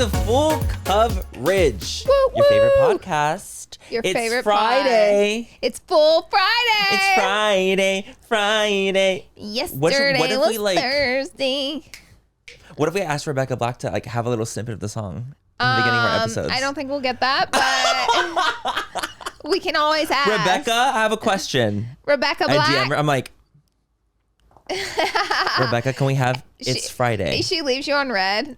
to Full Coverage, Woo, your favorite woo. podcast. Your it's favorite Friday. It's Full Friday. It's Friday. Yesterday what if was we, like, Thursday. What if we asked Rebecca Black to like have a little snippet of the song in the beginning of our episodes? I don't think we'll get that, but we can always ask. Rebecca, I have a question. Rebecca I Black. DM her. I'm like, Rebecca, can we have It's Friday? She leaves you on red.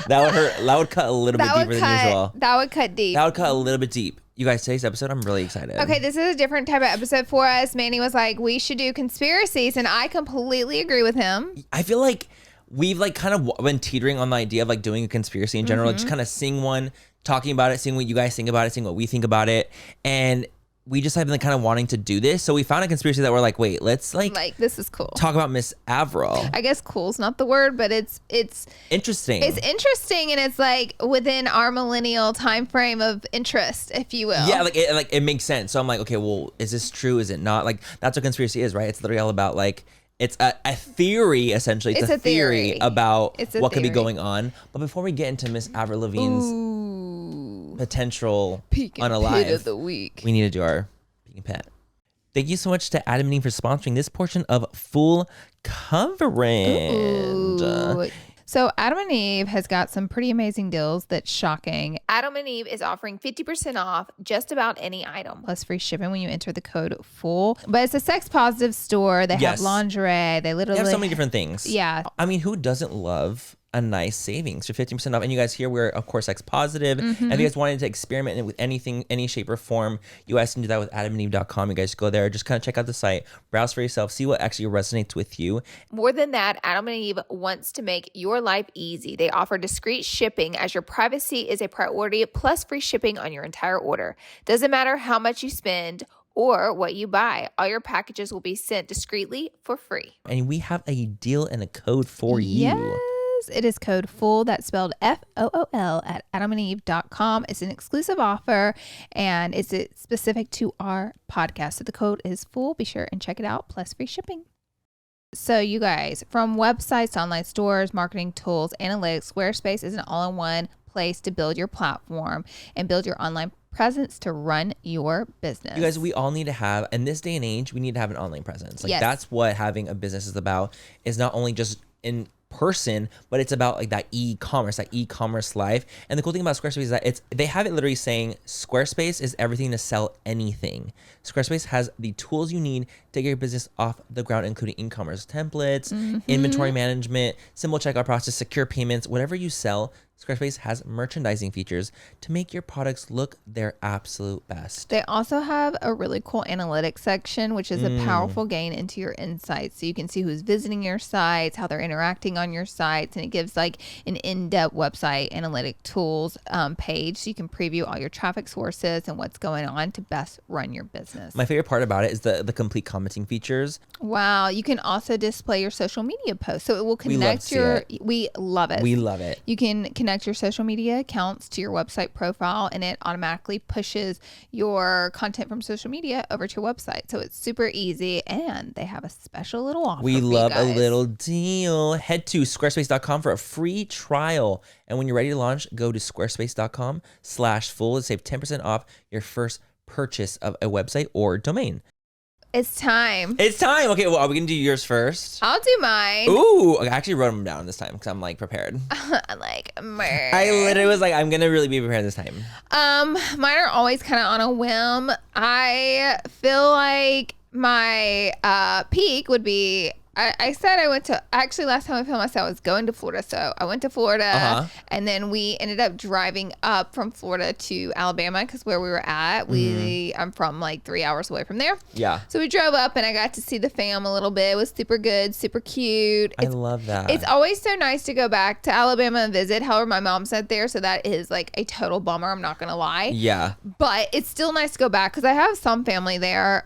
That would cut a little bit deeper than usual. That would cut deep. That would cut a little bit deep. You guys, today's episode, I'm really excited. Okay, this is a different type of episode for us. Manny was like, we should do conspiracies, and I completely agree with him. I feel like we've like kind of been teetering on the idea of like doing a conspiracy in general, just kind of seeing one, talking about it, seeing what you guys think about it, seeing what we think about it. And we just have been kind of wanting to do this. So we found a conspiracy that we're like, wait, let's like this is cool. Talk about Miss Avril. I guess cool's not the word, but it's interesting. It's interesting, and it's like within our millennial time frame of interest, if you will. Yeah, it makes sense. So I'm like, okay, well, is this true? Is it not? Like, that's what conspiracy is, right? It's literally all about like, it's a theory, essentially. It's a theory about what could be going on. But before we get into Miss Avril Lavigne's potential Peak and unalive pit of the week, we need to do our peak and pet. Thank you so much to Adam and Eve for sponsoring this portion of Full Coverage. Ooh. So Adam and Eve has got some pretty amazing deals that's shocking. Adam and Eve is offering 50% off just about any item, plus free shipping when you enter the code FULL. But it's a sex positive store. They have lingerie. They have so many different things. Yeah. I mean, who doesn't love a nice savings for 50% off? And you guys here, we're of course sex positive. And if you guys wanted to experiment with anything, any shape or form, you guys can do that with adamandeve.com. You guys go there, just kind of check out the site, browse for yourself, see what actually resonates with you. More than that, Adam and Eve wants to make your life easy. They offer discreet shipping as your privacy is a priority, plus free shipping on your entire order. Doesn't matter how much you spend or what you buy, all your packages will be sent discreetly for free. And we have a deal and a code for you. Yes. It is code FULL, that's spelled FOOL at adamandeve.com. It's an exclusive offer and it's specific to our podcast. So the code is FULL. Be sure and check it out, plus free shipping. So you guys, from websites to online stores, marketing tools, analytics, Squarespace is an all-in-one place to build your platform and build your online presence to run your business. You guys, we all need to have, in this day and age, we need to have an online presence. Like that's what having a business is about, is not only just in person, but it's about like that e-commerce life. And the cool thing about Squarespace is that they have it literally saying Squarespace is everything to sell anything. Squarespace has the tools you need to get your business off the ground, including e-commerce templates, inventory management, simple checkout process, secure payments. Whatever you sell, Squarespace has merchandising features to make your products look their absolute best. They also have a really cool analytics section, which is a powerful gain into your insights. So you can see who's visiting your sites, how they're interacting on your sites, and it gives like an in-depth website analytic tools page. So you can preview all your traffic sources and what's going on to best run your business. My favorite part about it is the complete commenting features. Wow. You can also display your social media posts. So it will connect we love it. We love it. You can connect your social media accounts to your website profile, and it automatically pushes your content from social media over to your website. So it's super easy, and they have a special little offer. We love a little deal. Head to squarespace.com for a free trial. And when you're ready to launch, go to squarespace.com/full to save 10% off your first purchase of a website or domain. It's time. Okay, well, are we going to do yours first? I'll do mine. Ooh, I actually wrote them down this time because I'm like prepared. I'm like, Merr. I literally was like, I'm going to really be prepared this time. Mine are always kind of on a whim. I feel like my peak would be, I said I went to, actually last time I filmed myself, I was going to Florida. So I went to Florida and then we ended up driving up from Florida to Alabama because where we were at, I'm from like 3 hours away from there. Yeah. So we drove up and I got to see the fam a little bit. It was super good, super cute. I love that. It's always so nice to go back to Alabama and visit. However, my mom's not there. So that is like a total bummer. I'm not going to lie. Yeah. But it's still nice to go back because I have some family there.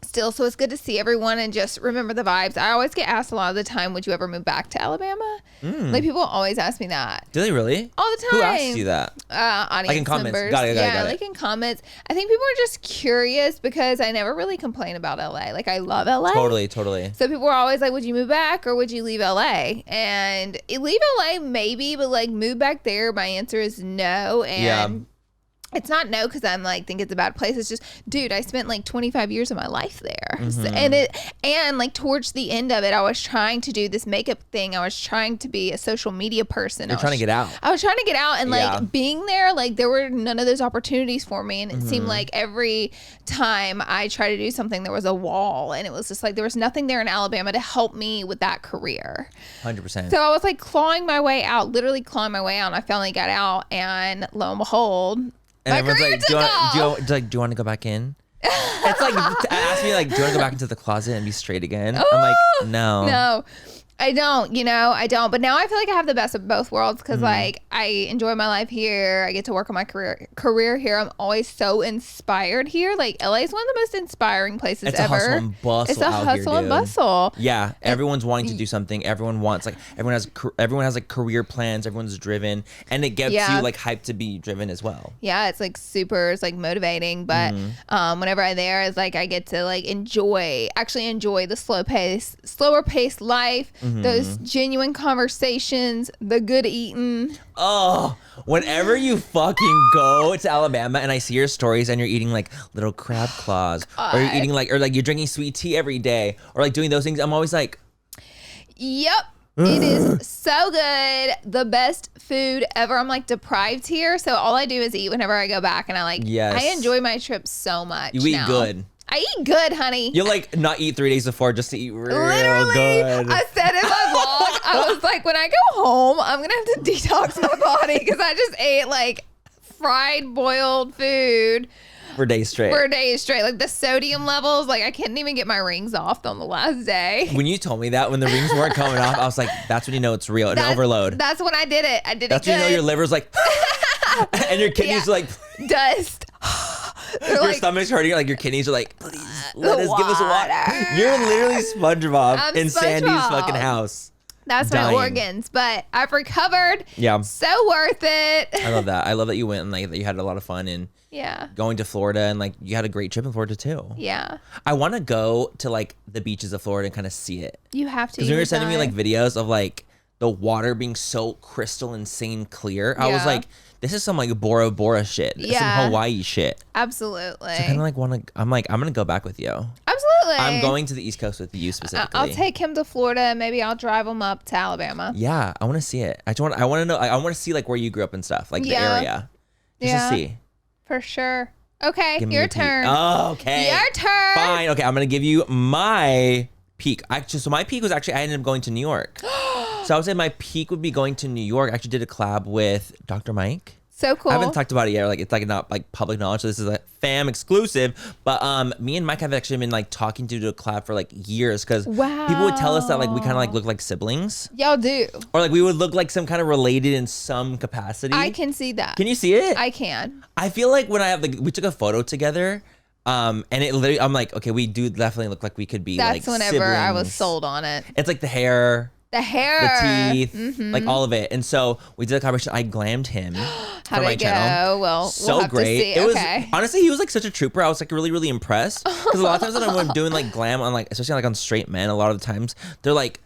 still, so it's good to see everyone and just remember the vibes. I always get asked a lot of the time, would you ever move back to Alabama? Like, people always ask me that. Do they really? All the time. Who asks you that? Audience like in comments. members. Got it. Like in comments. I think people are just curious because I never really complain about LA. Like, I love LA. Totally. So people are always like, would you move back or would you leave LA? And leave LA maybe, but like move back there, my answer is no. And it's not no because I'm like think it's a bad place. It's just, dude, I spent like 25 years of my life there. So, and like towards the end of it, I was trying to do this makeup thing. I was trying to be a social media person. You're trying to get out. I was trying to get out, and like being there, like there were none of those opportunities for me. And it seemed like every time I tried to do something, there was a wall, and it was just like there was nothing there in Alabama to help me with that career. 100%. So I was like clawing my way out, literally clawing my way out. And I finally got out, and lo and behold, and everyone's like, do you want to go back in? It's like, ask me like, do you want to go back into the closet and be straight again? I'm like, no. I don't, I don't. But now I feel like I have the best of both worlds because like I enjoy my life here. I get to work on my career here. I'm always so inspired here. Like LA is one of the most inspiring places it's ever. It's a hustle and bustle. It's a hustle and bustle. Yeah, everyone's wanting to do something. Everyone wants everyone has like career plans. Everyone's driven, and it gets you like hyped to be driven as well. Yeah, it's like it's like motivating. But whenever I'm there, it's like I get to like enjoy the slower paced life. Those genuine conversations, the good eating. Oh, whenever you fucking go to Alabama and I see your stories and you're eating like little crab claws, or you're eating or you're drinking sweet tea every day, or like doing those things, I'm always like, yep. It is so good. The best food ever. I'm like deprived here. So all I do is eat whenever I go back. And I enjoy my trip so much. You eat good. I eat good, honey. You'll like not eat 3 days before just to eat real Literally, good. I said in my vlog, I was like, when I go home, I'm going to have to detox my body because I just ate like fried, boiled food. For days straight. Like the sodium levels, like I couldn't even get my rings off on the last day. When you told me that, when the rings weren't coming off, I was like, that's when you know it's real. An overload. That's when I did it. That's when you know your liver's like, and your kidneys are like, dust. Your stomach's hurting, like your kidneys are like, please give us water. You're literally SpongeBob in Sandy's fucking house. That's dying. My organs, but I've recovered. Yeah. So worth it. I love that. I love that you went and like that you had a lot of fun and going to Florida, and like you had a great trip in Florida too. Yeah. I want to go to like the beaches of Florida and kind of see it. You have to. Because when you were sending me like videos of like the water being so crystal insane clear, I was like, this is some like Bora Bora shit. This is some Hawaii shit. Absolutely. So I kind of like I'm gonna go back with you. Absolutely. I'm going to the East Coast with you specifically. I'll take him to Florida and maybe I'll drive him up to Alabama. Yeah, I want to see it. I want to know. I want to see like where you grew up and stuff, like the area. Just to see. For sure. Okay, your turn. Oh, okay. Your turn. Fine. Okay, I'm gonna give you my peak. So my peak was actually I ended up going to New York. So I would say my peak would be going to New York. I actually did a collab with Dr. Mike. So cool. I haven't talked about it yet. Like it's like not like public knowledge. So this is a fam exclusive. But me and Mike have actually been like talking to do a collab for like years because people would tell us that like we kind of like look like siblings. Y'all do. Or like we would look like some kind of related in some capacity. I can see that. Can you see it? I can. I feel like when I have like we took a photo together. And it literally, I'm like, okay, we do definitely look like we could be like That's whenever siblings. I was sold on it. It's like the hair, the teeth, like all of it. And so we did a collaboration. I glammed him for my channel. Well, so we'll have great. To see. It was honestly, he was like such a trooper. I was like really, really impressed because a lot of times when I'm doing like glam on like, especially like on straight men, a lot of the times they're like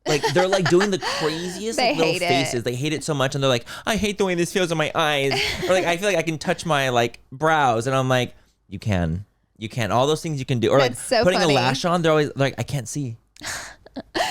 they're like doing the craziest like, little faces. They hate it so much, and they're like, I hate the way this feels on my eyes, or like I feel like I can touch my like brows, and I'm like, you can all those things you can do, or That's like so putting funny. a lash on. They're always like, I can't see.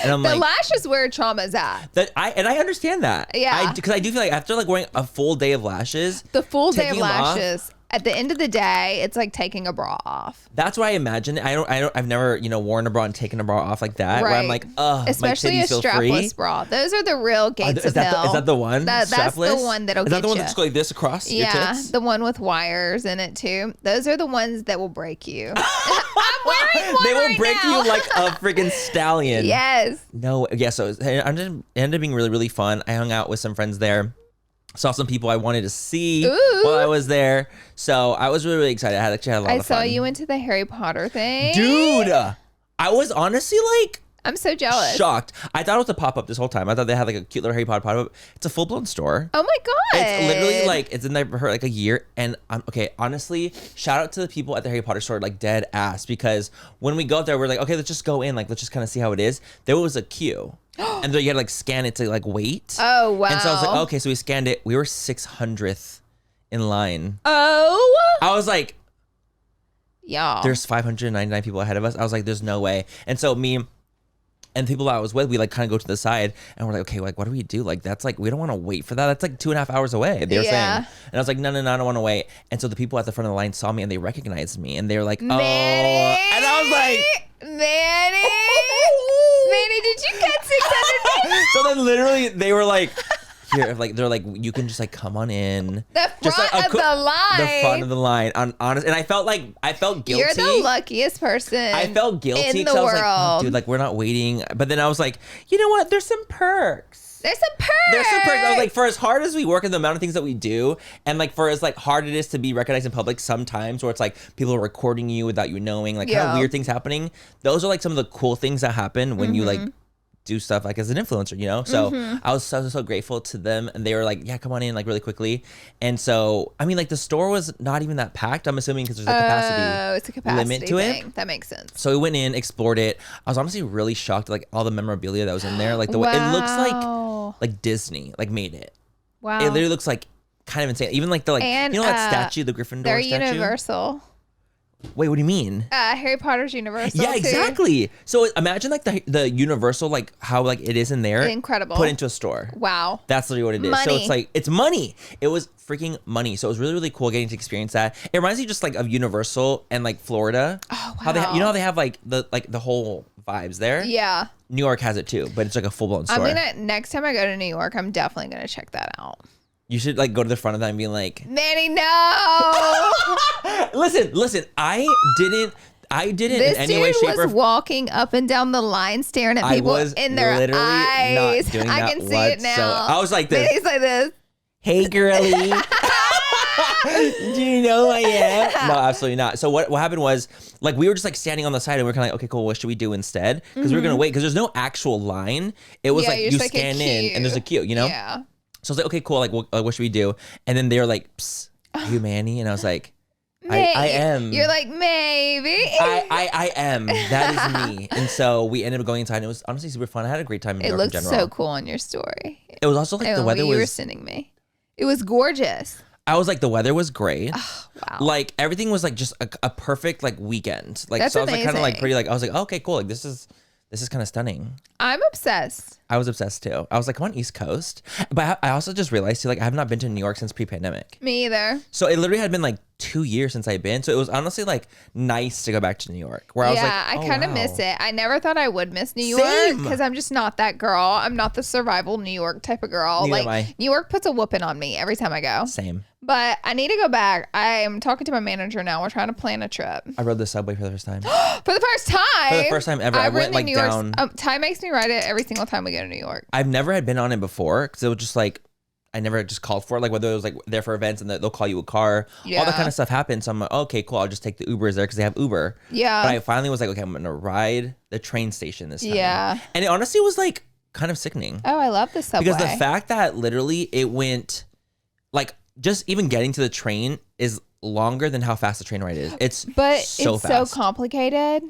And I'm the lash is where trauma's at. I understand that. Yeah. Because I do feel like after like wearing a full day of lashes, the full day of lashes. At the end of the day, it's like taking a bra off. That's what I imagine. I've never, worn a bra and taken a bra off like that. Right. Where I'm like, especially my a titties feel strapless free. bra. Those are the real gates of hell. Is that the one? That's the one that'll get you. Is that the one that's going like this across your tits? Yeah, the one with wires in it too. Those are the ones that will break you. I'm wearing one They will right break now. you like a freaking stallion. Yes. No, yeah. So it ended up being really, really fun. I hung out with some friends there. Saw some people I wanted to see Ooh. while I was there. So I was really, really excited. I actually had a lot of fun. I saw you into the Harry Potter thing. Dude, I was honestly like, I'm so jealous. Shocked. I thought it was a pop-up this whole time. I thought they had like a cute little Harry Potter pop-up. It's a full-blown store. Oh my God. It's literally like, it's in there for like a year. And okay, honestly, shout out to the people at the Harry Potter store, like dead ass. Because when we go there, we're like, okay, let's just go in. Like, let's just kind of see how it is. There was a queue. And then you had to like scan it to like wait. Oh, wow. And so I was like, okay, so we scanned it. We were 600th in line. Oh. I was like, y'all. There's 599 people ahead of us. I was like, there's no way. And so me and the people that I was with, we like kind of go to the side and we're like, okay, like what do we do? Like that's like, we don't want to wait for that. That's like 2.5 hours away. They were saying. And I was like, no, I don't want to wait. And so the people at the front of the line saw me and they recognized me and they were like, oh. Manny! And I was like, Manny! Manny, did you cut 600 people? So then literally they were like, here, like they're like, you can just like come on in. The front of the line. The front of the line. Honest, and I felt guilty. You're the luckiest person. I felt guilty in the world. I was like, oh, dude, like we're not waiting. But then I was like, you know what? There's some perks. There's some perks. I was like, for as hard as we work and the amount of things that we do, and like for as like hard it is to be recognized in public sometimes, where it's like people are recording you without you knowing, like kind of weird things happening. Those are like some of the cool things that happen when you like do stuff like as an influencer, you know? So I was so grateful to them, and they were like, yeah, come on in like really quickly. And so, I mean, like the store was not even that packed, I'm assuming, because there's a capacity limit to it. That makes sense. So we went in, explored it. I was honestly really shocked at like all the memorabilia that was in there. Like the way it looks like Disney like made it. Wow. It literally looks like kind of insane. Even like the and, you know that statue, the Gryffindor they're statue? Universal. Wait, what do you mean? Harry Potter's Universal. Yeah, exactly. So imagine like the Universal, like how like it is in there. Incredible. Put into a store. Wow. That's literally what it is. Money. So it's like, it's money. It was freaking money. So it was really, really cool getting to experience that. It reminds me just like of Universal and like Florida. Oh, wow. How they, you know how they have like the whole vibes there? Yeah. New York has it too, but it's like a full blown store. Next time I go to New York, I'm definitely gonna check that out. You should like go to the front of that and be like, Manny, no. listen, I didn't this in any way, shape, or dude was walking up and down the line staring at people in their eyes. I can see it now. I was like this. Manny's like this. Hey, girly. Do you know who I am? No, absolutely not. So what happened was, like, we were just like standing on the side and we were kind of like, okay, cool, what should we do instead? Because we were gonna wait because there's no actual line. It was like you scan in and there's a queue, you know? Yeah. So I was like, okay, cool. Like, what should we do? And then they were like, psst, are you Manny? And I was like, I am. You're like, maybe. I am. That is me. And so we ended up going inside, and it was honestly super fun. I had a great time in New York in general. It looked so cool on your story. It was also like the weather was. You were sending me. It was gorgeous. I was like, the weather was great. Oh, wow. Like everything was like just a perfect like weekend. Like That's so I was like kind of like amazing. pretty like I was like, oh, okay, cool. Like this is kind of stunning. I'm obsessed. I was obsessed too. I was like, I'm on East Coast. But I also just realized too, like I have not been to New York since pre-pandemic. Me either. So it literally had been like 2 years since I'd been. So it was honestly like nice to go back to New York. Where I was like, oh, I kind of miss it. I never thought I would miss New York because I'm just not that girl. I'm not the survival New York type of girl. Neither am like I. New York puts a whooping on me every time I go. Same. But I need to go back. I am talking to my manager now. We're trying to plan a trip. I rode the subway for the first time. For the first time? For the first time ever. I went like down. Ty makes me ride it every single time we go to New York. I've never had been on it before because it was just like, I never just called for it. Like whether it was like there for events and they'll call you a car. Yeah. All that kind of stuff happens. So I'm like, okay, cool. I'll just take the Ubers there because they have Uber. Yeah. But I finally was like, okay, I'm going to ride the train station this time. Yeah. And it honestly was like kind of sickening. Oh, I love the subway. Because the fact that literally it went like just even getting to the train is longer than how fast the train ride is. It's so complicated.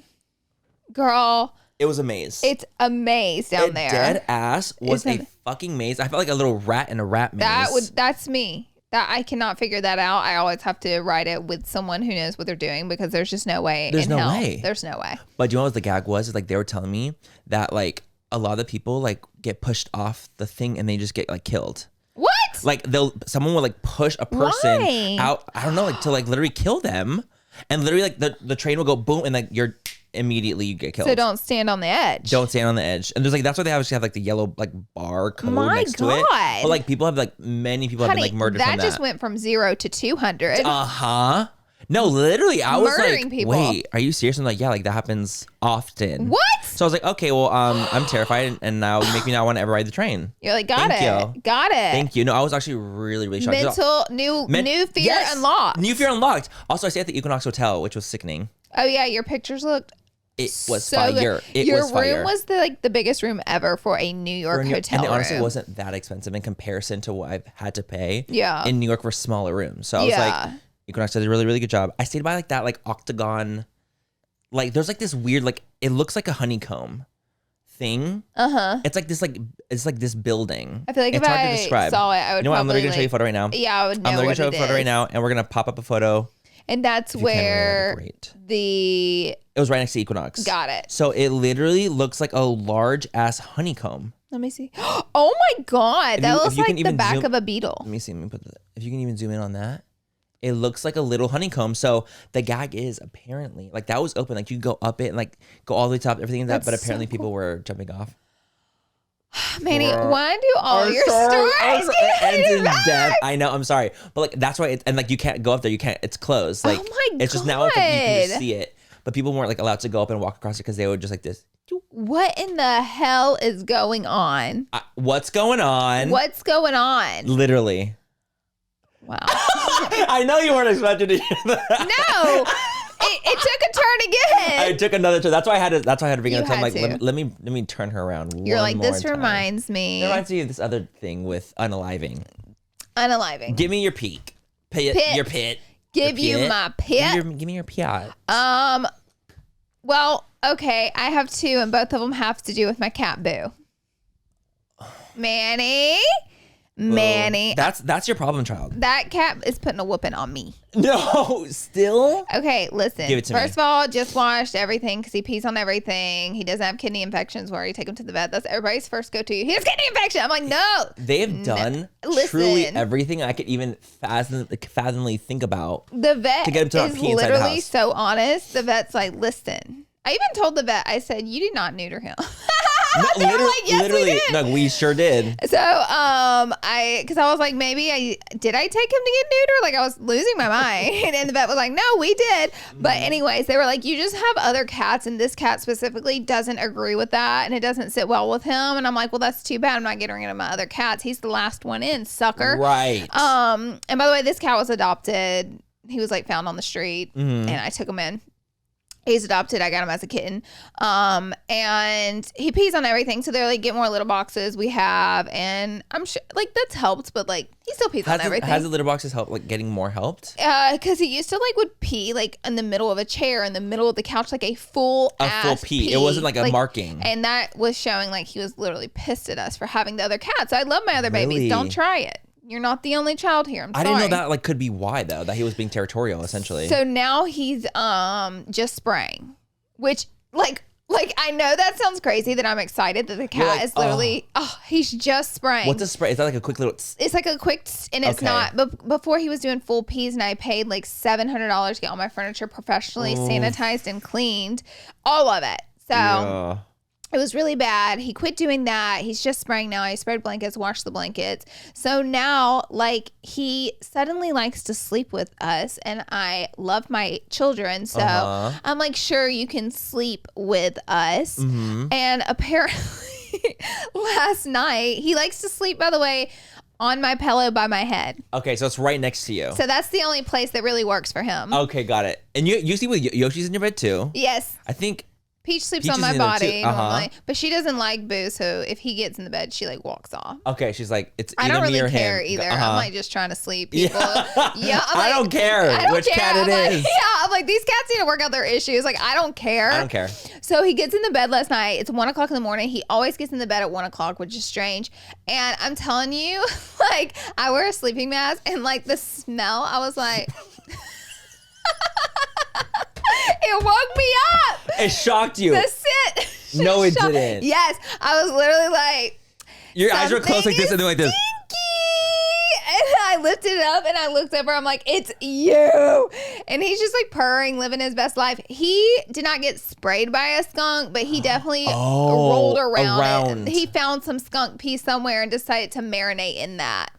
Girl. It was a maze. It's a maze down there. Dead ass was a fucking maze. I felt like a little rat in a rat maze. That's me. That I cannot figure that out. I always have to ride it with someone who knows what they're doing because there's just no way. There's no way. There's no way. But do you know what the gag was? Is like they were telling me that like a lot of the people like get pushed off the thing and they just get like killed. What? Like someone will like push a person out. I don't know, like to like literally kill them, and literally like the train will go boom and like you're. Immediately you get killed. So don't stand on the edge. Don't stand on the edge. And there's like that's why they obviously have like the yellow like bar code next to it. But like people have like many people have been like murdered from that. That just went from 0 to 200. No, literally, I was murdering like, people. wait, are you serious? I'm like, yeah, like that happens often. What? So I was like, okay, well, I'm terrified, and now you make me not want to ever ride the train. You're like, got Thank it. Got it. Thank you. No, I was actually really, really shocked. New fear unlocked. New fear unlocked. Also, I stayed at the Equinox Hotel, which was sickening. Oh yeah, your pictures looked. It was so fire. Good. Your room was the biggest room ever for a New York hotel and it honestly room. wasn't that expensive in comparison to what I've had to pay. Yeah. In New York for smaller rooms. So I was like, Equinox did a really, really good job. I stayed by like that like octagon, like there's like this weird like it looks like a honeycomb thing. It's like this building. I feel like it's if hard I to describe. saw it, I would. You know what? I'm literally like, gonna show you a photo right now. Yeah, I would know. I'm literally gonna show you a photo right now, and we're gonna pop up a photo. And that's where it was right next to Equinox. Got it. So it literally looks like a large ass honeycomb. Let me see. Oh my God. That looks like the back of a beetle. Let me see. Let me put if you can even zoom in on that. It looks like a little honeycomb. So the gag is apparently like that was open. Like you can go up it and like go all the way top, everything like that. But apparently people were jumping off. Manny, why do all your stories ends in death? I know. I'm sorry, but like that's why. And like you can't go up there. You can't. It's closed. Like oh my God. It's just now. It's like you can just see it, but people weren't like allowed to go up and walk across it because they would just like this. What in the hell is going on? What's going on? What's going on? Literally. Wow. I know you weren't expecting to hear that. No. It took a turn again. I took another turn. That's why I had to bring it up. I'm like, to. let me turn her around. You're like, this time. reminds me. It reminds me of this other thing with unaliving. Unaliving. Give me your peak. Your pit. Give you my pit. Give me your pit. Well, okay. I have two, and both of them have to do with my cat Boo. Manny. That's your problem child. That cat is putting a whooping on me. No, still? Okay, listen. Give it to me. First of all, just washed everything because he pees on everything. He doesn't have kidney infections where you take him to the vet. That's everybody's first go-to. He has kidney infection. I'm like, no. They have done truly everything I could even fathomably think about. The vet to get him to not is pee inside the literally house. so honest. The vet's like, listen. I even told the vet, I said, you did not neuter him. No, like, yes, literally, we did. no, we sure did. So, because I was like, maybe did I take him to get neutered? Like I was losing my mind. And the vet was like, no, we did. But anyways, they were like, you just have other cats, and this cat specifically doesn't agree with that, and it doesn't sit well with him. And I'm like, well, that's too bad. I'm not getting rid of my other cats. He's the last one in, sucker. Right. And by the way, this cat was adopted. He was like found on the street, and I took him in. He's adopted. I got him as a kitten. And he pees on everything. So they're like, get more litter boxes we have. And I'm sure like that's helped, but like he still pees on everything. Has the litter boxes helped, like getting more helped? Because he used to like would pee like in the middle of a chair, in the middle of the couch, like a full pee. It wasn't like a marking. And that was showing like he was literally pissed at us for having the other cats. I love my other babies. Don't try it. You're not the only child here. I'm sorry. I didn't know that like could be why though, that he was being territorial essentially. So now he's just spraying, which like I know that sounds crazy that I'm excited that the cat is literally he's just spraying. What's a spray? Is that like a quick little It's like a quick and it's not. But before he was doing full pees, and I paid like $700 to get all my furniture professionally sanitized and cleaned, all of it. So it was really bad. He quit doing that. He's just spraying now. I sprayed blankets, washed the blankets. So now, like, he suddenly likes to sleep with us, and I love my children. So I'm like, sure, you can sleep with us. And apparently last night, he likes to sleep, by the way, on my pillow by my head. Okay, so it's right next to you. So that's the only place that really works for him. Okay, got it. And you sleep with Yoshi's in your bed too? Yes. I think Peach sleeps on my body normally, but she doesn't like Boo, so if he gets in the bed, she like walks off. Okay, she's like, it's I either don't me really or care him. either. I'm like just trying to sleep people. Yeah, I don't care which cat it is. Yeah, I'm like, these cats need to work out their issues. Like, I don't care. I don't care. So he gets in the bed last night. It's 1 o'clock in the morning. He always gets in the bed at 1 o'clock, which is strange. And I'm telling you, like, I wear a sleeping mask, and like the smell, I was like. It woke me up. It shocked you. The sit. No, it didn't. Yes. I was literally like. Your eyes were closed like this and then like this. And I lifted it up and I looked over. I'm like, it's you. And he's just like purring, living his best life. He did not get sprayed by a skunk, but he definitely rolled around. He found some skunk pee somewhere and decided to marinate in that.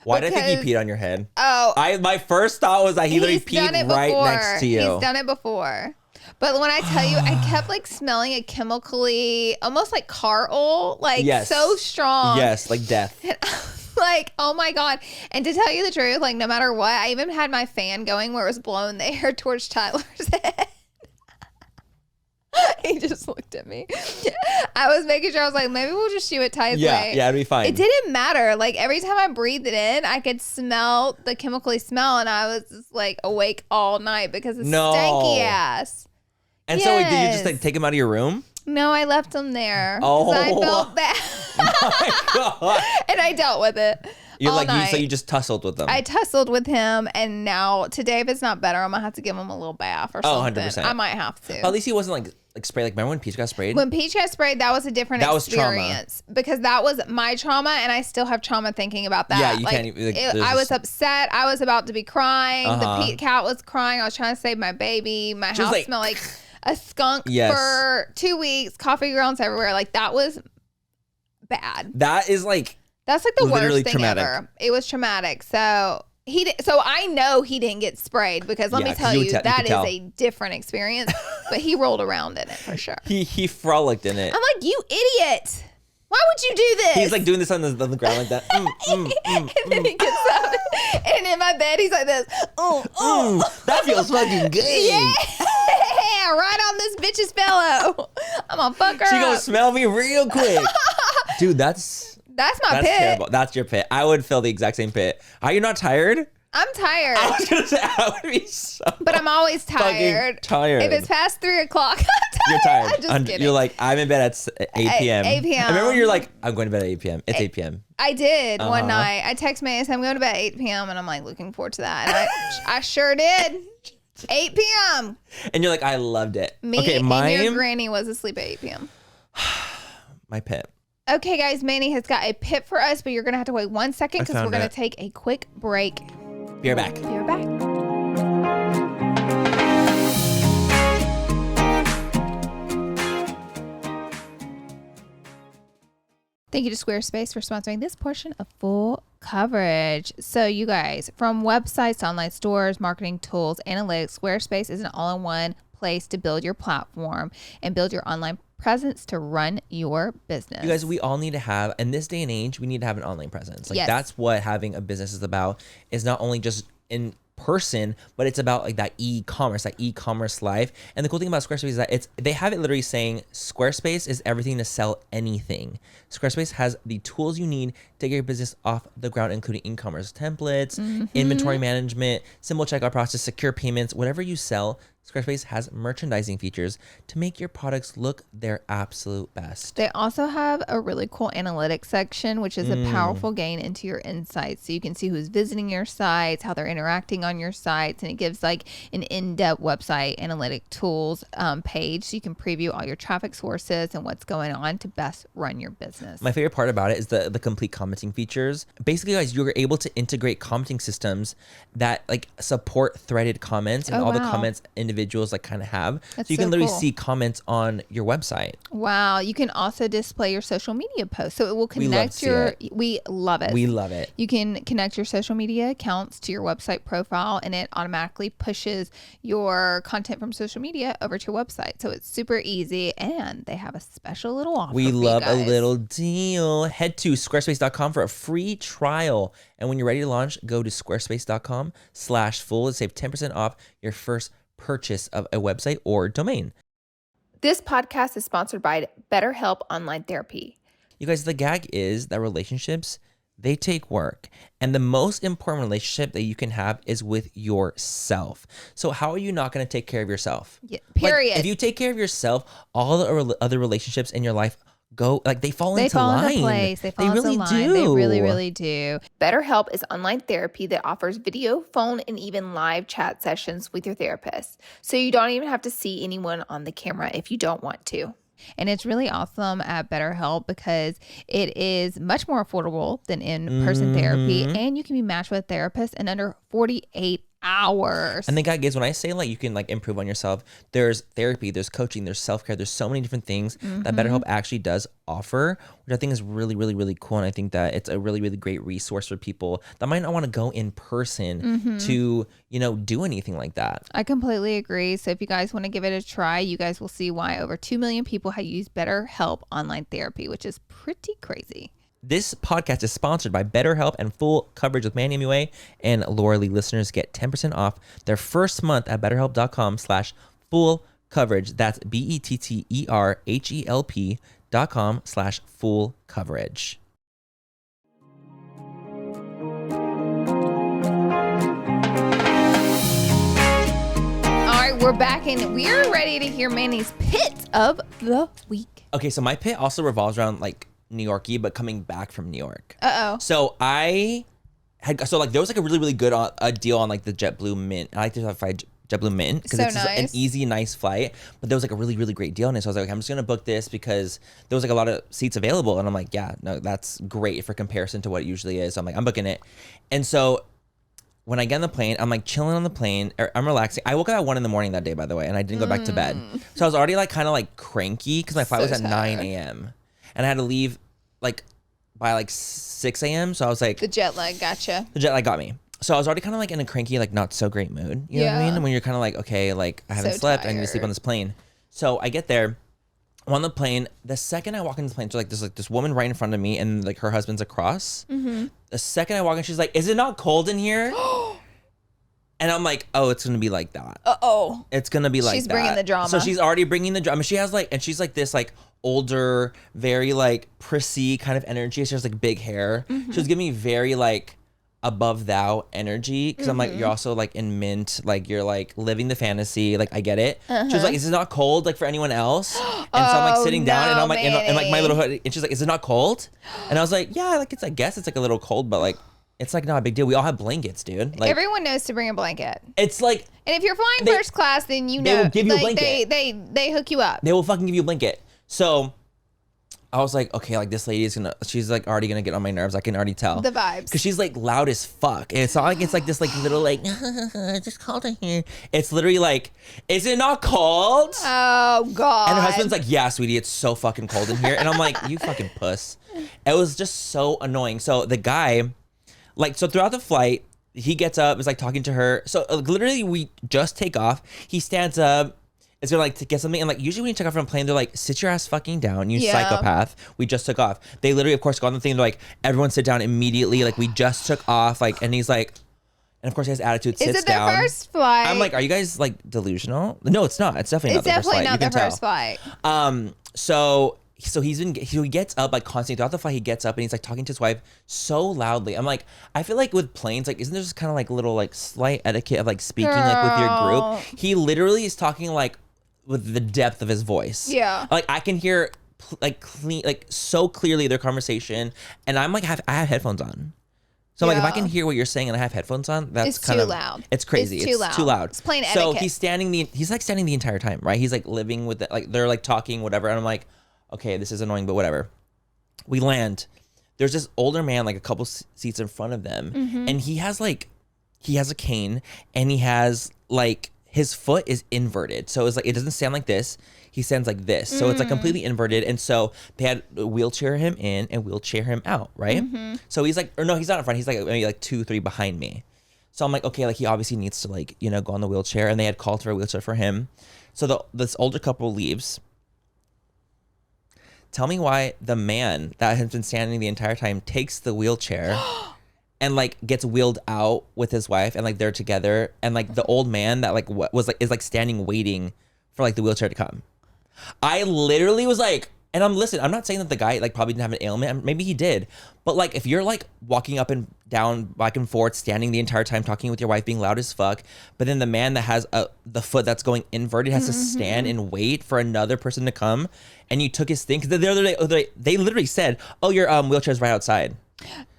Why did I think he peed on your head? Oh. My first thought was that he literally peed right next to you. He's done it before. But when I tell you, I kept like smelling a chemically, almost like car oil, like so strong. Yes, like death. Like, oh my God. And to tell you the truth, like no matter what, I even had my fan going where it was blowing the air towards Tyler's head. He just looked at me. I was making sure, I was like, maybe we'll just shoot it Ty's way. Yeah, it'd be fine. It didn't matter. Like every time I breathed it in, I could smell the chemically smell, and I was just like awake all night because it's stanky ass. And so did you just like take him out of your room? No, I left him there. Oh, I felt bad. My God. And I dealt with it. You're all like night. so you just tussled with them. I tussled with him, and now today, if it's not better, I'm gonna have to give him a little bath or something. 100%. I might have to. But at least he wasn't like sprayed. Like remember when Peach got sprayed? When Peach got sprayed, that was a different experience because that was my trauma, and I still have trauma thinking about that. Yeah, you can't even. I was upset. I was about to be crying. The Pete cat was crying. I was trying to save my baby. My house smelled like a skunk for 2 weeks. Coffee grounds everywhere. Like that was bad. That's like the worst thing ever. It was traumatic. So I know he didn't get sprayed because let me tell you, that is a different experience. But he rolled around in it for sure. He frolicked in it. I'm like, you idiot. Why would you do this? He's like doing this on the ground like that. And then he gets up, and in my bed, he's like this. That feels fucking good. Yeah, right on this bitch's pillow. I'm gonna fuck her She up. gonna smell me real quick. Dude, that's my pit. Terrible. That's your pit. I would feel the exact same pit. Are you not tired? I'm tired. I was gonna say I would be so. But I'm always tired. Tired. If it's past 3 o'clock, I'm tired. You're tired. I'm just kidding. You're like, I'm in bed at 8 p.m. 8 p.m. I remember when you're like, I'm going to bed at 8 p.m. It's 8 p.m. I did one night. I text me and said I'm going to bed at 8 p.m. and I'm like looking forward to that. And I sure did. 8 p.m. And you're like, I loved it. Me and your granny was asleep at 8 p.m. My pit. Okay, guys, Manny has got a pit for us, but you're going to have to wait 1 second because we're going to take a quick break. Be right back. Be right back. Thank you to Squarespace for sponsoring this portion of Full Coverage. So you guys, from websites to online stores, marketing tools, analytics, Squarespace is an all-in-one place to build your platform and build your online presence to run your business. You guys, we all need to have, in this day and age, we need to have an online presence. Like that's what having a business is about, is not only just in person, but it's about like that e-commerce life. And the cool thing about Squarespace is that they have it literally saying Squarespace is everything to sell anything. Squarespace has the tools you need to get your business off the ground, including e-commerce templates, inventory management, simple checkout process, secure payments, whatever you sell. Squarespace has merchandising features to make your products look their absolute best. They also have a really cool analytics section, which is a powerful gain into your insights. So you can see who's visiting your sites, how they're interacting on your sites, and it gives like an in-depth website analytic tools page. So you can preview all your traffic sources and what's going on to best run your business. My favorite part about it is the complete commenting features. Basically, guys, you're able to integrate commenting systems that like support threaded comments and all the comments individuals like kind of have. That's so you can literally see comments on your website. Wow. You can also display your social media posts. So it will connect we love it. We love it. You can connect your social media accounts to your website profile, and it automatically pushes your content from social media over to your website. So it's super easy, and they have a special little offer. We love a little deal. Head to squarespace.com for a free trial. And when you're ready to launch, go to squarespace.com/full to save 10% off your first purchase of a website or domain. This podcast is sponsored by BetterHelp Online Therapy. You guys, the gag is that relationships, they take work. And the most important relationship that you can have is with yourself. So how are you not going to take care of yourself? Yeah, period. Like, if you take care of yourself, all the other relationships in your life they fall into place. They really do. They really, really do. BetterHelp is online therapy that offers video, phone, and even live chat sessions with your therapist. So you don't even have to see anyone on the camera if you don't want to. And it's really awesome at BetterHelp because it is much more affordable than in-person therapy, and you can be matched with a therapist in under 48 hours. And then guys, when I say like you can like improve on yourself, there's therapy, there's coaching, there's self-care, there's so many different things that BetterHelp actually does offer, which I think is really, really, really cool. And I think that it's a really, really great resource for people that might not want to go in person to, do anything like that. I completely agree. So if you guys want to give it a try, you guys will see why over 2 million people have used BetterHelp online therapy, which is pretty crazy. This podcast is sponsored by BetterHelp, and full coverage with Manny MUA and Laura Lee listeners get 10% off their first month at betterhelp.com/full coverage. That's BETTERHELP.com/full coverage. All right, we're back and we're ready to hear Manny's pit of the week. Okay, so my pit also revolves around like New Yorkie, but coming back from New York. So I had there was like a really, really good deal on like the JetBlue Mint. I like to fly JetBlue Mint because it's an easy, nice flight, but there was like a really, really great deal on it. So I was like, I'm just gonna book this because there was like a lot of seats available, and I'm like, yeah, no, that's great for comparison to what it usually is. So I'm like, I'm booking it. And so when I get on the plane, I'm like chilling on the plane. I'm relaxing. I woke up at 1 a.m. that day, by the way, and I didn't go back to bed. So I was already like kind of like cranky because my flight was at 9 a.m. and I had to leave like by like 6 a.m. So I was like, the jet lag gotcha. The jet lag got me. So I was already kind of like in a cranky, like not so great mood. You know what I mean? And when you're kind of like, okay, like I haven't slept, I need to sleep on this plane. So I get there, I'm on the plane. The second I walk into the plane, so like there's like this woman right in front of me, and like her husband's across. The second I walk in, she's like, "Is it not cold in here?" And I'm like, oh, it's gonna be like that. It's gonna be like that. She's bringing the drama. So she's already bringing the drama. She has like, and she's like this like older, very like prissy kind of energy. She has like big hair. She was giving me very like above thou energy, because I'm like, you're also like in Mint, like you're like living the fantasy, like I get it. She was like, is it not cold like for anyone else? And so I'm like sitting down, and I'm like in like my little hood, and she's like, is it not cold? And I was like, yeah, like it's, I guess it's like a little cold, but like it's like not a big deal. We all have blankets, dude. Like, everyone knows to bring a blanket. It's like, and if you're flying first class, then you know they will give you like, a blanket. They hook you up. They will fucking give you a blanket. So I was like, okay, like this lady is she's like already gonna get on my nerves. I can already tell the vibes, because she's like loud as fuck. And it's not like it's like this like little like it's just cold in here. It's literally like, is it not cold? Oh god. And her husband's like, yeah, sweetie, it's so fucking cold in here. And I'm like, you fucking puss. It was just so annoying. So the guy, like, so throughout the flight, he gets up, is like talking to her. So literally we just take off. He stands up, is gonna like to get something. And like usually when you take off from a plane, they're like, sit your ass fucking down, you psychopath. We just took off. They literally, of course, go on the thing. They're like, everyone sit down immediately. Like we just took off. Like, and he's like, and of course he has attitude, sits down. Is it their first flight? I'm like, are you guys like delusional? No, it's not. It's definitely not their first flight. It's definitely not their first flight. So he gets up like constantly throughout the flight. He gets up and he's like talking to his wife so loudly. I'm like, I feel like with planes, like, isn't there just kind of like little like slight etiquette of like speaking like with your group? He literally is talking like with the depth of his voice. Yeah, like I can hear like clean, like so clearly their conversation, and I'm like, I have headphones on. So like if I can hear what you're saying and I have headphones on, that's kind of loud. It's crazy. It's too loud. It's plane etiquette. So he's standing the entire time, right? He's like living with it, like they're like talking, whatever. And I'm like, okay, this is annoying, but whatever. We land. There's this older man, like a couple seats in front of them, and he has a cane, and he has like his foot is inverted, so it's like it doesn't stand like this. He stands like this, so it's like completely inverted. And so they had wheelchair him in and wheelchair him out, right? So he's like, or no, he's not in front. He's like maybe like 2-3 behind me. So I'm like, okay, like he obviously needs to like go on the wheelchair, and they had called for a wheelchair for him. So this older couple leaves. Tell me why the man that has been standing the entire time takes the wheelchair and like gets wheeled out with his wife, and like they're together, and like the old man that like is like standing waiting for like the wheelchair to come. I literally was like, and I'm not saying that the guy like probably didn't have an ailment, maybe he did, but like if you're like walking up and down, back and forth, standing the entire time, talking with your wife, being loud as fuck, but then the man that has the foot that's going inverted has to stand and wait for another person to come, and you took his thing, because the other day they literally said, oh, your wheelchair's right outside.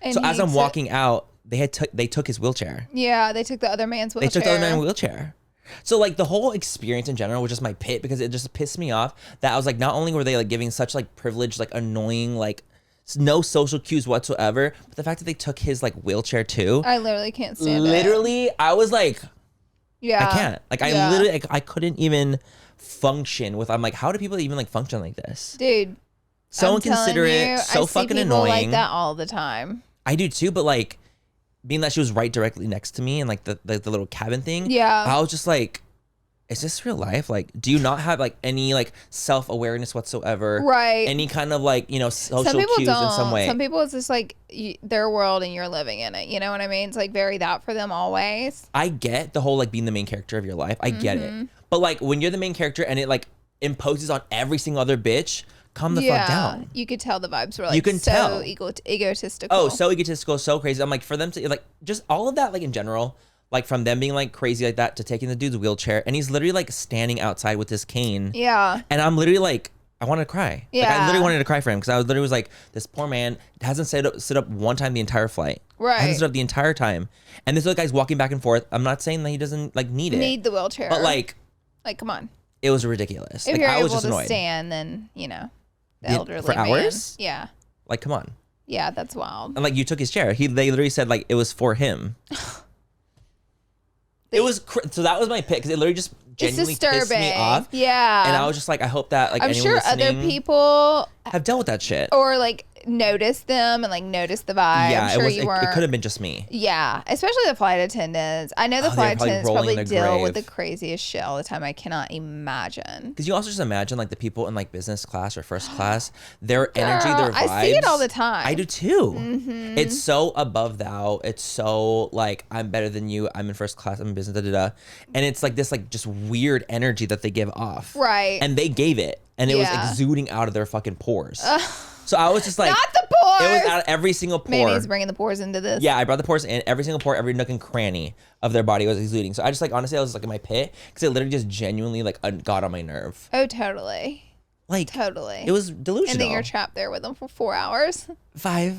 And so as I'm walking out, they took his wheelchair. Yeah, they took the other man's wheelchair. They took the other man's wheelchair. So like the whole experience in general was just my pit, because it just pissed me off that I was like, not only were they like giving such like privileged, like annoying, like no social cues whatsoever. But the fact that they took his like wheelchair too. I literally can't stand it. I was like, yeah, I can't. Like I literally, like, I couldn't even function with. I'm like, how do people even like function like this, dude? So inconsiderate, so fucking annoying. Like that all the time. I do too, but like, being that she was right directly next to me and like the little cabin thing. Yeah, I was just like, is this real life? Like, do you not have like any like self-awareness whatsoever? Right. Any kind of like, you know, social some people cues don't. in some way. Some people, it's just like their world and you're living in it. You know what I mean? It's like very that for them always. I get the whole like being the main character of your life. I get it. But like when you're the main character and it like imposes on every single other bitch, calm the fuck down. You could tell the vibes were like you can so tell. Egotistical. Oh, so egotistical, so crazy. I'm like, for them to like, just all of that, like in general, like from them being like crazy like that to taking the dude's wheelchair, and he's literally like standing outside with his cane. Yeah. And I'm literally like, I wanted to cry. Yeah. Like I literally wanted to cry for him because I literally was like, this poor man hasn't sit up one time the entire flight. Right. Hasn't stood up the entire time. And this other guy's walking back and forth. I'm not saying that he doesn't like need it. Need the wheelchair. But like come on. It was ridiculous. If like, you're I was able just to annoyed. stand, then you know, the elderly for man. hours. Yeah. Like, come on. Yeah, that's wild. And like, you took his chair. They literally said like it was for him. It was so that was my pick because it literally just genuinely pissed me off. Yeah. And I was just like, I hope that like I'm anyone sure listening other people have dealt with that shit or like noticed them and like noticed the vibe. Yeah, I'm sure it could have been just me. Yeah, especially the flight attendants. I know the flight attendants probably deal with the craziest shit all the time. I cannot imagine. Because you also just imagine like the people in like business class or first class, their energy, their vibes. I see it all the time. I do too. Mm-hmm. It's so above thou. It's so like, I'm better than you. I'm in first class. I'm in business. Da, da, da. And it's like this like just weird energy that they give off. Right. And they gave it, and it was exuding out of their fucking pores. So I was just like, not the pores. It was out of every single pore. Maybe he's bringing the pores into this. Yeah, I brought the pores in. Every single pore, every nook and cranny of their body was exuding. So I just like, honestly, I was like in my pit because it literally just genuinely like got on my nerve. Oh, totally. Like, totally. It was delusional. And then you're trapped there with them for 4 hours. 5.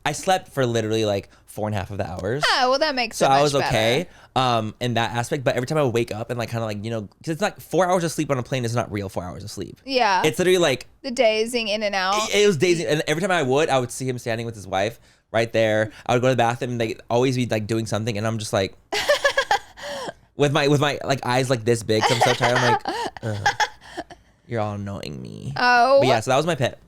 I slept for literally like 4.5 of the hours. Oh, well, that makes so it much I was okay better. In that aspect. But every time I would wake up and like kind of like, you know, because it's like 4 hours of sleep on a plane is not real 4 hours of sleep. Yeah. It's literally like the dazing in and out. It was dazing. And every time I would see him standing with his wife right there. I would go to the bathroom and they'd always be like doing something. And I'm just like, with my like eyes like this big. So I'm so tired. I'm like, you're all annoying me. Oh. But yeah, so that was my pit.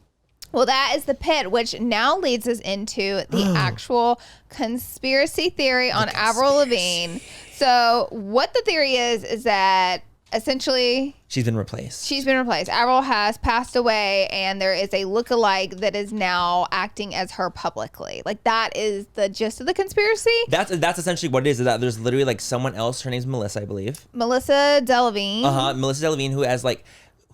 Well, that is the pit, which now leads us into the actual conspiracy theory on Avril Lavigne. So what the theory is that essentially she's been replaced. Avril has passed away, and there is a lookalike that is now acting as her publicly. Like, that is the gist of the conspiracy. That's essentially what it is that there's literally like someone else. Her name's Melissa, I believe. Melissa Delavigne. Melissa Delavigne, who has like,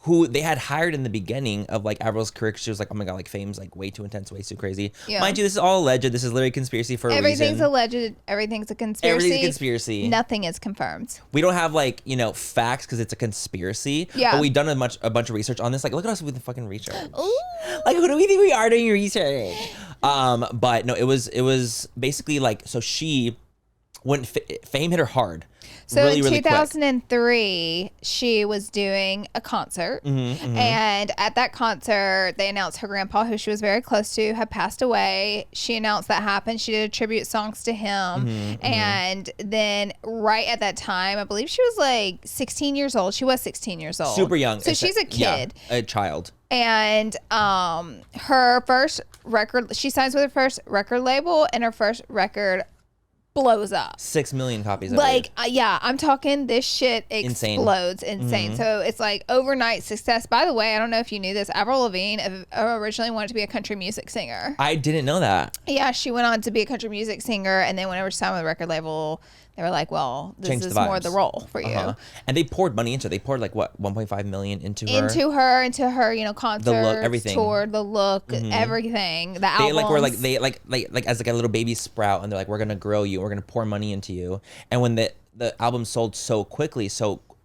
who they had hired in the beginning of like Avril's career, because she was like, oh my god, like fame's like way too intense, way too crazy. Yeah. Mind you, this is all alleged. This is literally a conspiracy for a reason. Everything's alleged. Everything's a conspiracy. Everything's a conspiracy. Nothing is confirmed. We don't have like, you know, facts because it's a conspiracy. Yeah. But we've done a bunch of research on this. Like, look at us with the fucking research. Ooh. Like, who do we think we are doing research? But no, it was basically like, so she when fame hit her hard. So really, in really 2003, she was doing a concert. And at that concert, they announced her grandpa, who she was very close to, had passed away. She announced that happened. She did tribute songs to him. And then right at that time, I believe she was like 16 years old. She was 16 years old. Super young. So she's a kid. Yeah, a child. And her first record, she signs with her first record label, and her first record blows up. 6 million copies of it. Yeah, I'm talking this shit explodes. Insane. So it's like overnight success. By the way, I don't know if you knew this, Avril Lavigne originally wanted to be a country music singer. I didn't know that. Yeah, she went on to be a country music singer, and then whenever she signed with the record label, they were like, well, this is more the role for you. And they poured money into it. They poured like what, 1.5 million into her, you know, concerts, the look, everything, tour, the look, everything, the albums. They like as like a little baby sprout, and they're like, we're gonna grow you, we're gonna pour money into you. And when the album sold so quickly,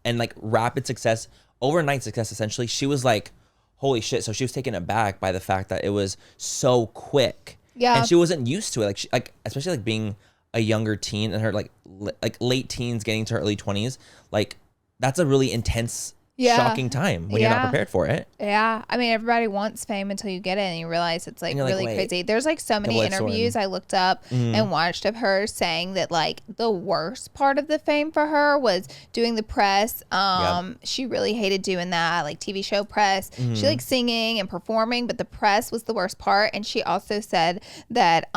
and like rapid success, overnight success, essentially, she was like, holy shit. So she was taken aback by the fact that it was so quick. Yeah. And she wasn't used to it. Like especially like being a younger teen and her like late teens getting to her early 20s, like that's a really intense shocking time when you're not prepared for it. Yeah. I mean, everybody wants fame until you get it and you realize it's like really crazy. There's like so many interviews I looked up and watched of her saying that like the worst part of the fame for her was doing the press. She really hated doing that, like TV show press. She liked singing and performing, but the press was the worst part. And she also said that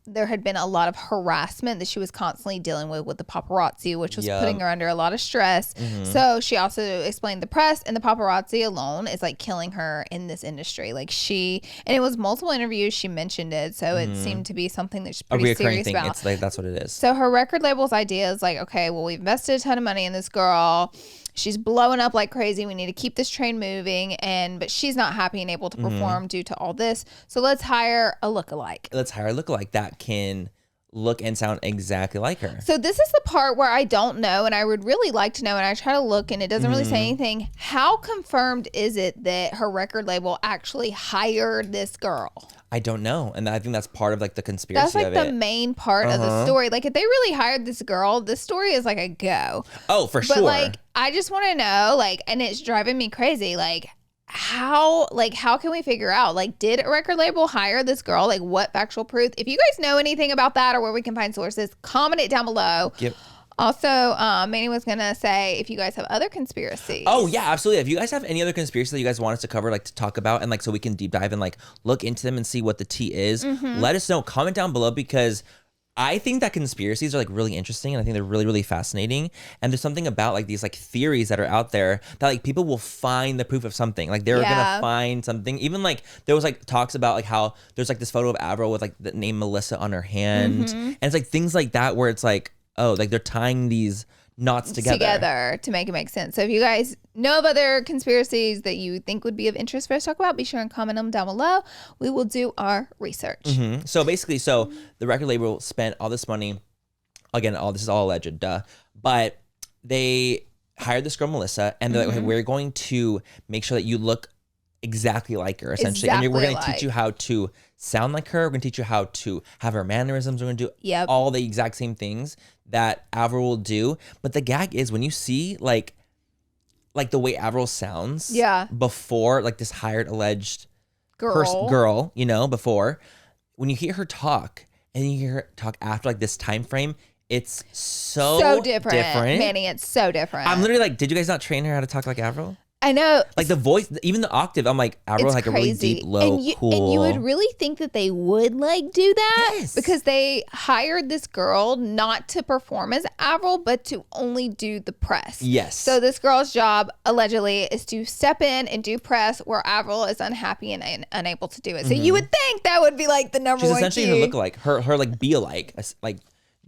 there had been a lot of harassment that she was constantly dealing with the paparazzi, which was putting her under a lot of stress. So she also explained the press and the paparazzi alone is like killing her in this industry. Like and it was multiple interviews, she mentioned it, so it seemed to be something that she's pretty serious about. It's like that's what it is. So her record label's idea is like, okay, well, we've invested a ton of money in this girl. She's blowing up like crazy. We need to keep this train moving, but she's not happy and able to perform due to all this. So let's hire a lookalike. That can look and sound exactly like her. So this is the part where I don't know, and I would really like to know, and I try to look and it doesn't really say anything. How confirmed is it that her record label actually hired this girl? I don't know. And I think that's part of like the conspiracy of it. That's like the main part of the story. Like if they really hired this girl, this story is like a go. Oh, for sure. But like, I just want to know, like, and it's driving me crazy. Like, how can we figure out, like, did a record label hire this girl? Like, what factual proof? If you guys know anything about that or where we can find sources, comment it down below. Yep. Also, Manny was gonna say if you guys have other conspiracies. Oh yeah, absolutely. If you guys have any other conspiracies that you guys want us to cover, like to talk about, and like so we can deep dive and like look into them and see what the tea is, let us know. Comment down below, because I think that conspiracies are like really interesting, and I think they're really, really fascinating. And there's something about like these like theories that are out there that like people will find the proof of something. Like they're gonna find something. Even like there was like talks about like how there's like this photo of Avril with like the name Melissa on her hand, and it's like things like that where it's like, oh, like they're tying these knots together to make it make sense. So if you guys know of other conspiracies that you think would be of interest for us to talk about, be sure and comment them down below. We will do our research. So basically, the record label spent all this money. Again, this is all alleged, but they hired this girl Melissa, and they're like, okay, we're going to make sure that you look exactly like her, essentially. And we're going to teach you how to sound like her. We're going to teach you how to have her mannerisms. We're going to do all the exact same things that Avril will do. But the gag is when you see like the way Avril sounds before like this hired alleged girl, you know, before, when you hear her talk and you hear her talk after like this time frame, it's so different. Manny, it's so different. I'm literally like, did you guys not train her how to talk like Avril? I know. Like the voice, even the octave, I'm like, Avril like a really deep, low, cool. And you would really think that they would like do that because they hired this girl not to perform as Avril, but to only do the press. Yes. So this girl's job, allegedly, is to step in and do press where Avril is unhappy and unable to do it. So you would think that would be like the number one key. She's essentially her lookalike, her like be alike, like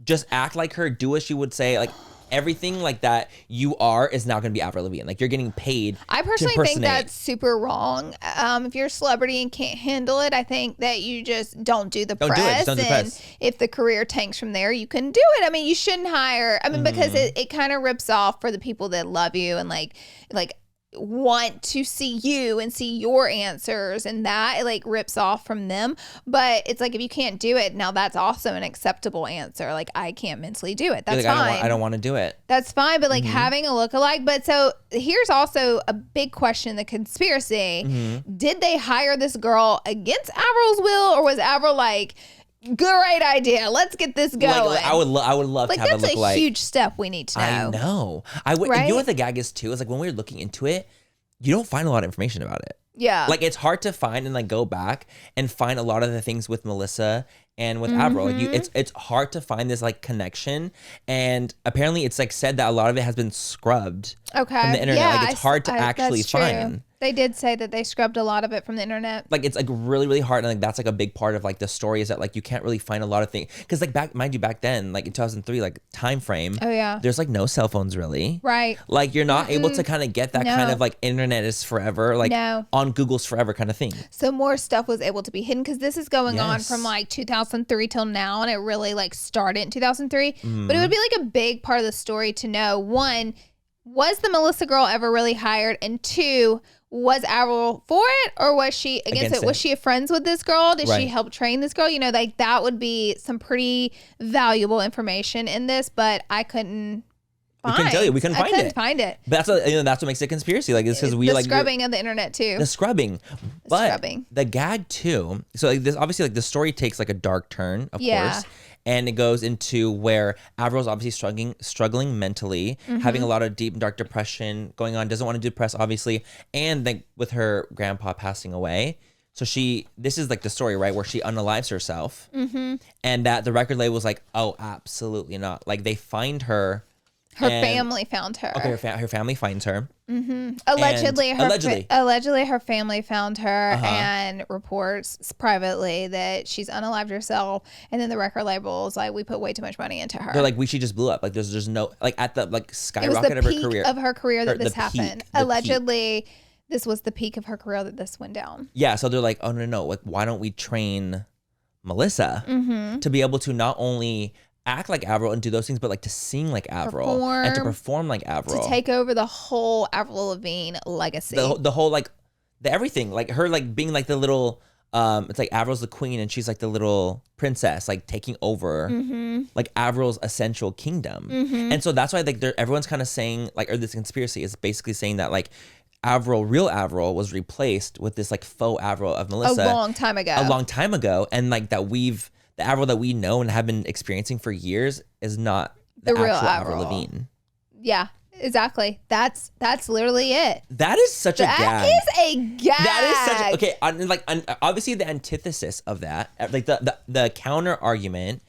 just act like her, do what she would say, like everything like that you are is now going to be Avril Lavigne. Like you're getting paid. I personally think that's super wrong. If you're a celebrity and can't handle it, I think that you just don't do the press. Don't do the press. If the career tanks from there, you can do it. I mean, you shouldn't hire. I mean, because it kind of rips off for the people that love you and like want to see you and see your answers, and that it like rips off from them. But it's like, if you can't do it, now that's also an acceptable answer. Like, I can't mentally do it. That's fine. I don't want to do it. That's fine. But like having a lookalike. But so here's also a big question, the conspiracy. Did they hire this girl against Avril's will, or was Avril like, great idea, let's get this going? I would love to have a lookalike. That's a huge step we need to know. I know. Right? You know what the gag is too? Is like when we were looking into it, you don't find a lot of information about it. Yeah. Like it's hard to find and like go back and find a lot of the things with Melissa and with Avril. Like it's hard to find this like connection. And apparently it's like said that a lot of it has been scrubbed from the internet. Yeah, like it's hard to actually find. They did say that they scrubbed a lot of it from the internet. Like it's like really, really hard. And like that's like a big part of like the story is that like you can't really find a lot of things. Cause like back then, like in 2003, like time frame. Oh yeah. There's like no cell phones really. Right. Like you're not able to kind of get that kind of like internet is forever, like on Google's forever kind of thing. So more stuff was able to be hidden because this is going on from like 2003 till now. And it really like started in 2003. But it would be like a big part of the story to know, one, was the Melissa girl ever really hired? And two, was Avril for it or was she against it? Was she friends with this girl? Did she help train this girl? You know, like that would be some pretty valuable information in this, but I couldn't We couldn't tell you. We couldn't find it. I couldn't find it. But that's what makes it conspiracy. Like, it's because we the like scrubbing of the internet too. The scrubbing. The gag too. So like this, obviously, like the story takes like a dark turn, of course. And it goes into where Avril's obviously struggling mentally, having a lot of deep and dark depression going on, doesn't want to do press, obviously. And then with her grandpa passing away. So this is like the story, right? Where she unalives herself. And that the record label was like, oh, absolutely not. Like they find her. Her family found her. Okay, her family finds her. Allegedly, her family found her and reports privately that she's unalived herself. And then the record label is like, we put way too much money into her. They're like, she just blew up. Like there's no, like at the like skyrocket of her career. Of her career that this happened. Allegedly, this was the peak of her career that this went down. Yeah, so they're like, oh no, like why don't we train Melissa to be able to not only act like Avril and do those things, but like to sing like Avril and to perform like Avril, to take over the whole Avril Lavigne legacy, the whole like the everything, like her like being like the little it's like Avril's the queen and she's like the little princess, like taking over like Avril's essential kingdom. And so that's why like everyone's kind of saying like, or this conspiracy is basically saying that like real Avril was replaced with this like faux Avril of Melissa a long time ago, and like that the Avril that we know and have been experiencing for years is not the real actual Avril Lavigne. Yeah, exactly. That's literally it. That is such a gag. That is a gag. That is such obviously the antithesis of that, like the counter argument,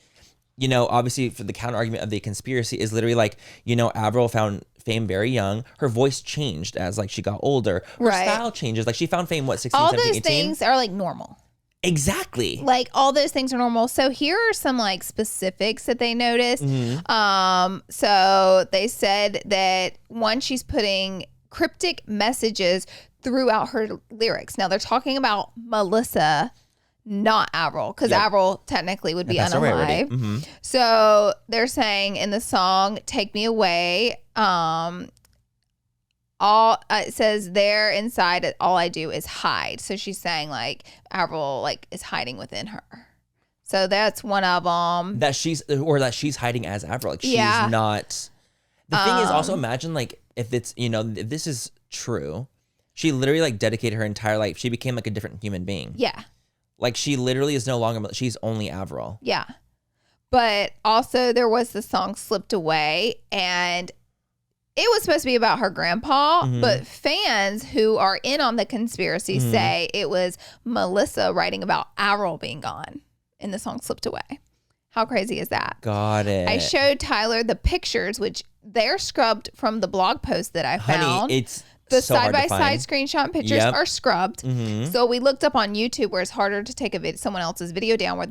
obviously for the counter argument of the conspiracy is literally like, Avril found fame very young. Her voice changed as like she got older. Her style changes. Like she found fame, 16, all 17, those 18? Things are like normal. Exactly. Like all those things are normal. So here are some like specifics that they noticed. So they said that one, she's putting cryptic messages throughout her lyrics. Now they're talking about Melissa, not Avril, because Avril technically would be unalive. So they're saying in the song "Take Me Away," it says there inside, all I do is hide. So she's saying like Avril like is hiding within her. So that's one of them. That she's hiding as Avril. Like she's not. The thing is also, imagine like if it's, if this is true, she literally like dedicated her entire life. She became like a different human being. Yeah. Like she literally is no longer, she's only Avril. Yeah. But also there was the song Slipped Away, and it was supposed to be about her grandpa, but fans who are in on the conspiracy say it was Melissa writing about Avril being gone in the song Slipped Away. How crazy is that? Got it. I showed Tyler the pictures, which they're scrubbed from the blog post that I found. Honey, it's the so side-by-side screenshot pictures are scrubbed. So we looked up on YouTube where it's harder to take someone else's video down, where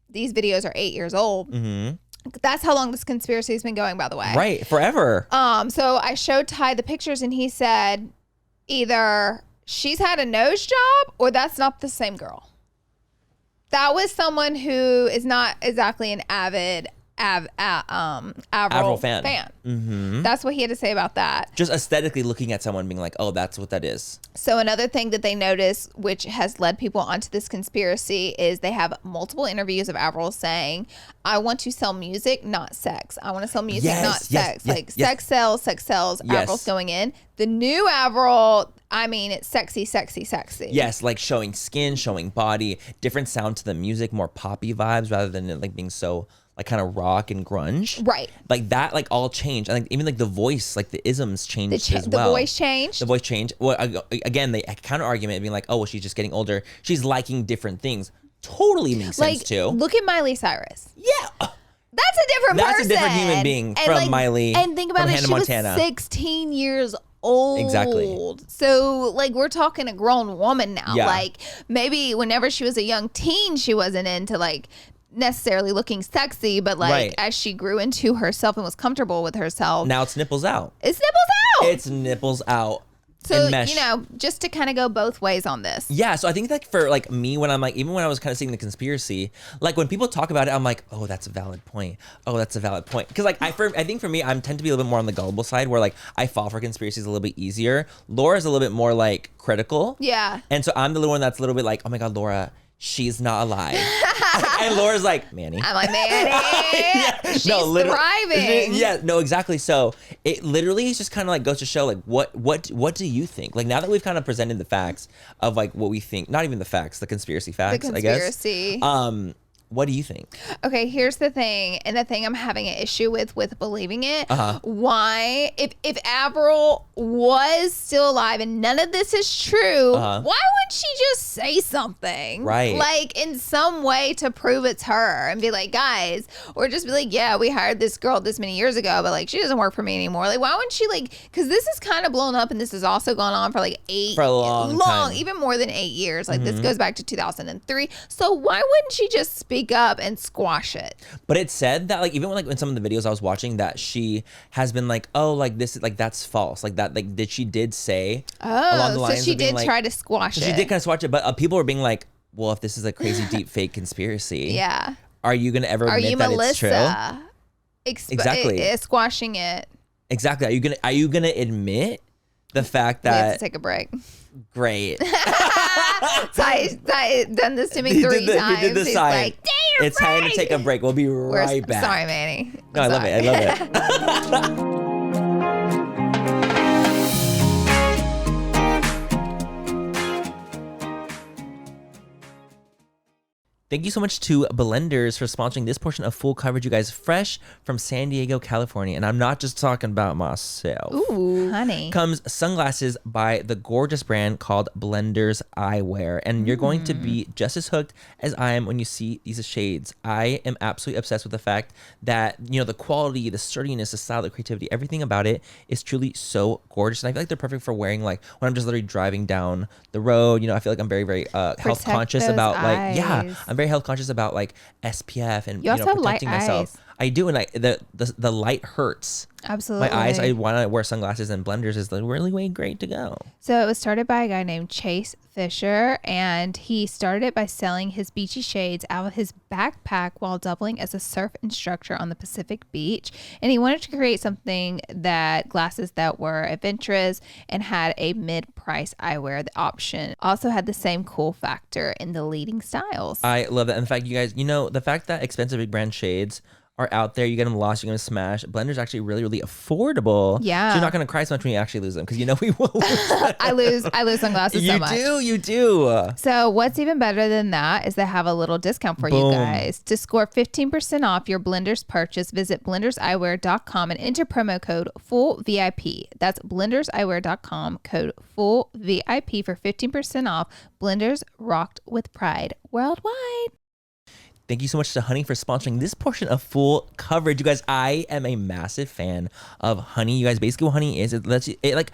these videos are 8 years old. That's how long this conspiracy has been going, by the way. Right, forever. So I showed Ty the pictures, and he said either she's had a nose job or that's not the same girl. That was someone who is not exactly an avid Avril fan. That's what he had to say about that. Just aesthetically looking at someone being like, oh, that's what that is. So another thing that they noticed, which has led people onto this conspiracy, is they have multiple interviews of Avril saying, I want to sell music, not sex. I want to sell music, not sex. Sex sells, Avril's going in. The new Avril, I mean, it's sexy. Yes, like showing skin, showing body, different sound to the music, more poppy vibes rather than it like being so like kind of rock and grunge. Right. Like that like all changed. I think even like the voice, like the isms changed as well. The voice changed. Well, again, the counter argument being like, oh, well, she's just getting older. She's liking different things. Totally makes sense too. Look at Miley Cyrus. Yeah. That's a different person. That's a different human being from Miley. And think about it, she was 16 years old. Exactly. So like we're talking a grown woman now. Yeah. Like maybe whenever she was a young teen, she wasn't into like necessarily looking sexy, but like as she grew into herself and was comfortable with herself. Now it's nipples out. It's nipples out. So, just to kind of go both ways on this. Yeah. So I think like for like me, when I'm like, even when I was kind of seeing the conspiracy, like when people talk about it, I'm like, oh, that's a valid point. Because like I think for me, I tend to be a little bit more on the gullible side, where like I fall for conspiracies a little bit easier. Laura's a little bit more like critical. Yeah. And so I'm the little one that's a little bit like, oh my God, Laura, she's not alive. And Laura's like, Manny. I'm like, Manny. Yeah, She's thriving. Yeah, no, exactly. So it literally is just kind of like goes to show like what do you think? Like now that we've kind of presented the facts of like what we think, not even the facts, the conspiracy facts, I guess. What do you think? Okay, here's the thing, and the thing I'm having an issue with believing it. Why, if Avril was still alive and none of this is true, why wouldn't she just say something? Right. Like in some way to prove it's her and be like, guys, or just be like, yeah, we hired this girl this many years ago, but like she doesn't work for me anymore. Like, why wouldn't she because this is kind of blown up and this has also gone on for like for a long time. Even more than 8 years. Like this goes back to 2003. So why wouldn't she just speak up and squash it? But it said that like even when, like in some of the videos I was watching that she has been like, oh, like this is like that's false, like that, like she did say along the lines so she of being, did like, try to squash it. She did kind of squash it, but people were being like, well, if this is a crazy deep fake conspiracy, yeah, are you gonna ever admit that Melissa it's true? Exactly, squashing it. Exactly. Are you gonna admit the fact that we have to take a break? Great. Ty done this to me 3 times. He did the He's sign. like, damn, it's time to take a break. We'll be right back. Sorry, Manny. No, I love it. I love it. Thank you so much to Blenders for sponsoring this portion of Full Coverage, you guys, fresh from San Diego, California. And I'm not just talking about myself. Ooh, honey. Comes sunglasses by the gorgeous brand called Blenders Eyewear. And you're going to be just as hooked as I am when you see these shades. I am absolutely obsessed with the fact that, you know, the quality, the sturdiness, the style, the creativity, everything about it is truly so gorgeous. And I feel like they're perfect for wearing, like, when I'm just literally driving down the road. You know, I feel like I'm very, very health conscious about, like, yeah, I'm very health conscious about like SPF and you also have protecting light myself. Eyes. I do, and the light hurts. Absolutely. My eyes. I want to wear sunglasses, and Blenders is the really way great to go. So it was started by a guy named Chase Fisher, and he started it by selling his beachy shades out of his backpack while doubling as a surf instructor on the Pacific beach. And he wanted to create glasses that were adventurous and had a mid-price eyewear. The option also had the same cool factor in the leading styles. I love that. In fact, you guys, you know, the fact that expensive big brand shades are out there, you get them lost, you're gonna smash. Blender's actually really, really affordable. Yeah, so you're not gonna cry so much when you actually lose them, because you know we will lose. I lose sunglasses so much. You do. So what's even better than that is they have a little discount for you guys. To score 15% off your Blenders purchase, visit blenderseyewear.com and enter promo code FULLVIP. That's blenderseyewear.com, code FULLVIP for 15% off. Blenders, rocked with pride worldwide. Thank you so much to Honey for sponsoring this portion of Full Coverage. You guys, I am a massive fan of Honey. You guys, basically what Honey is, it like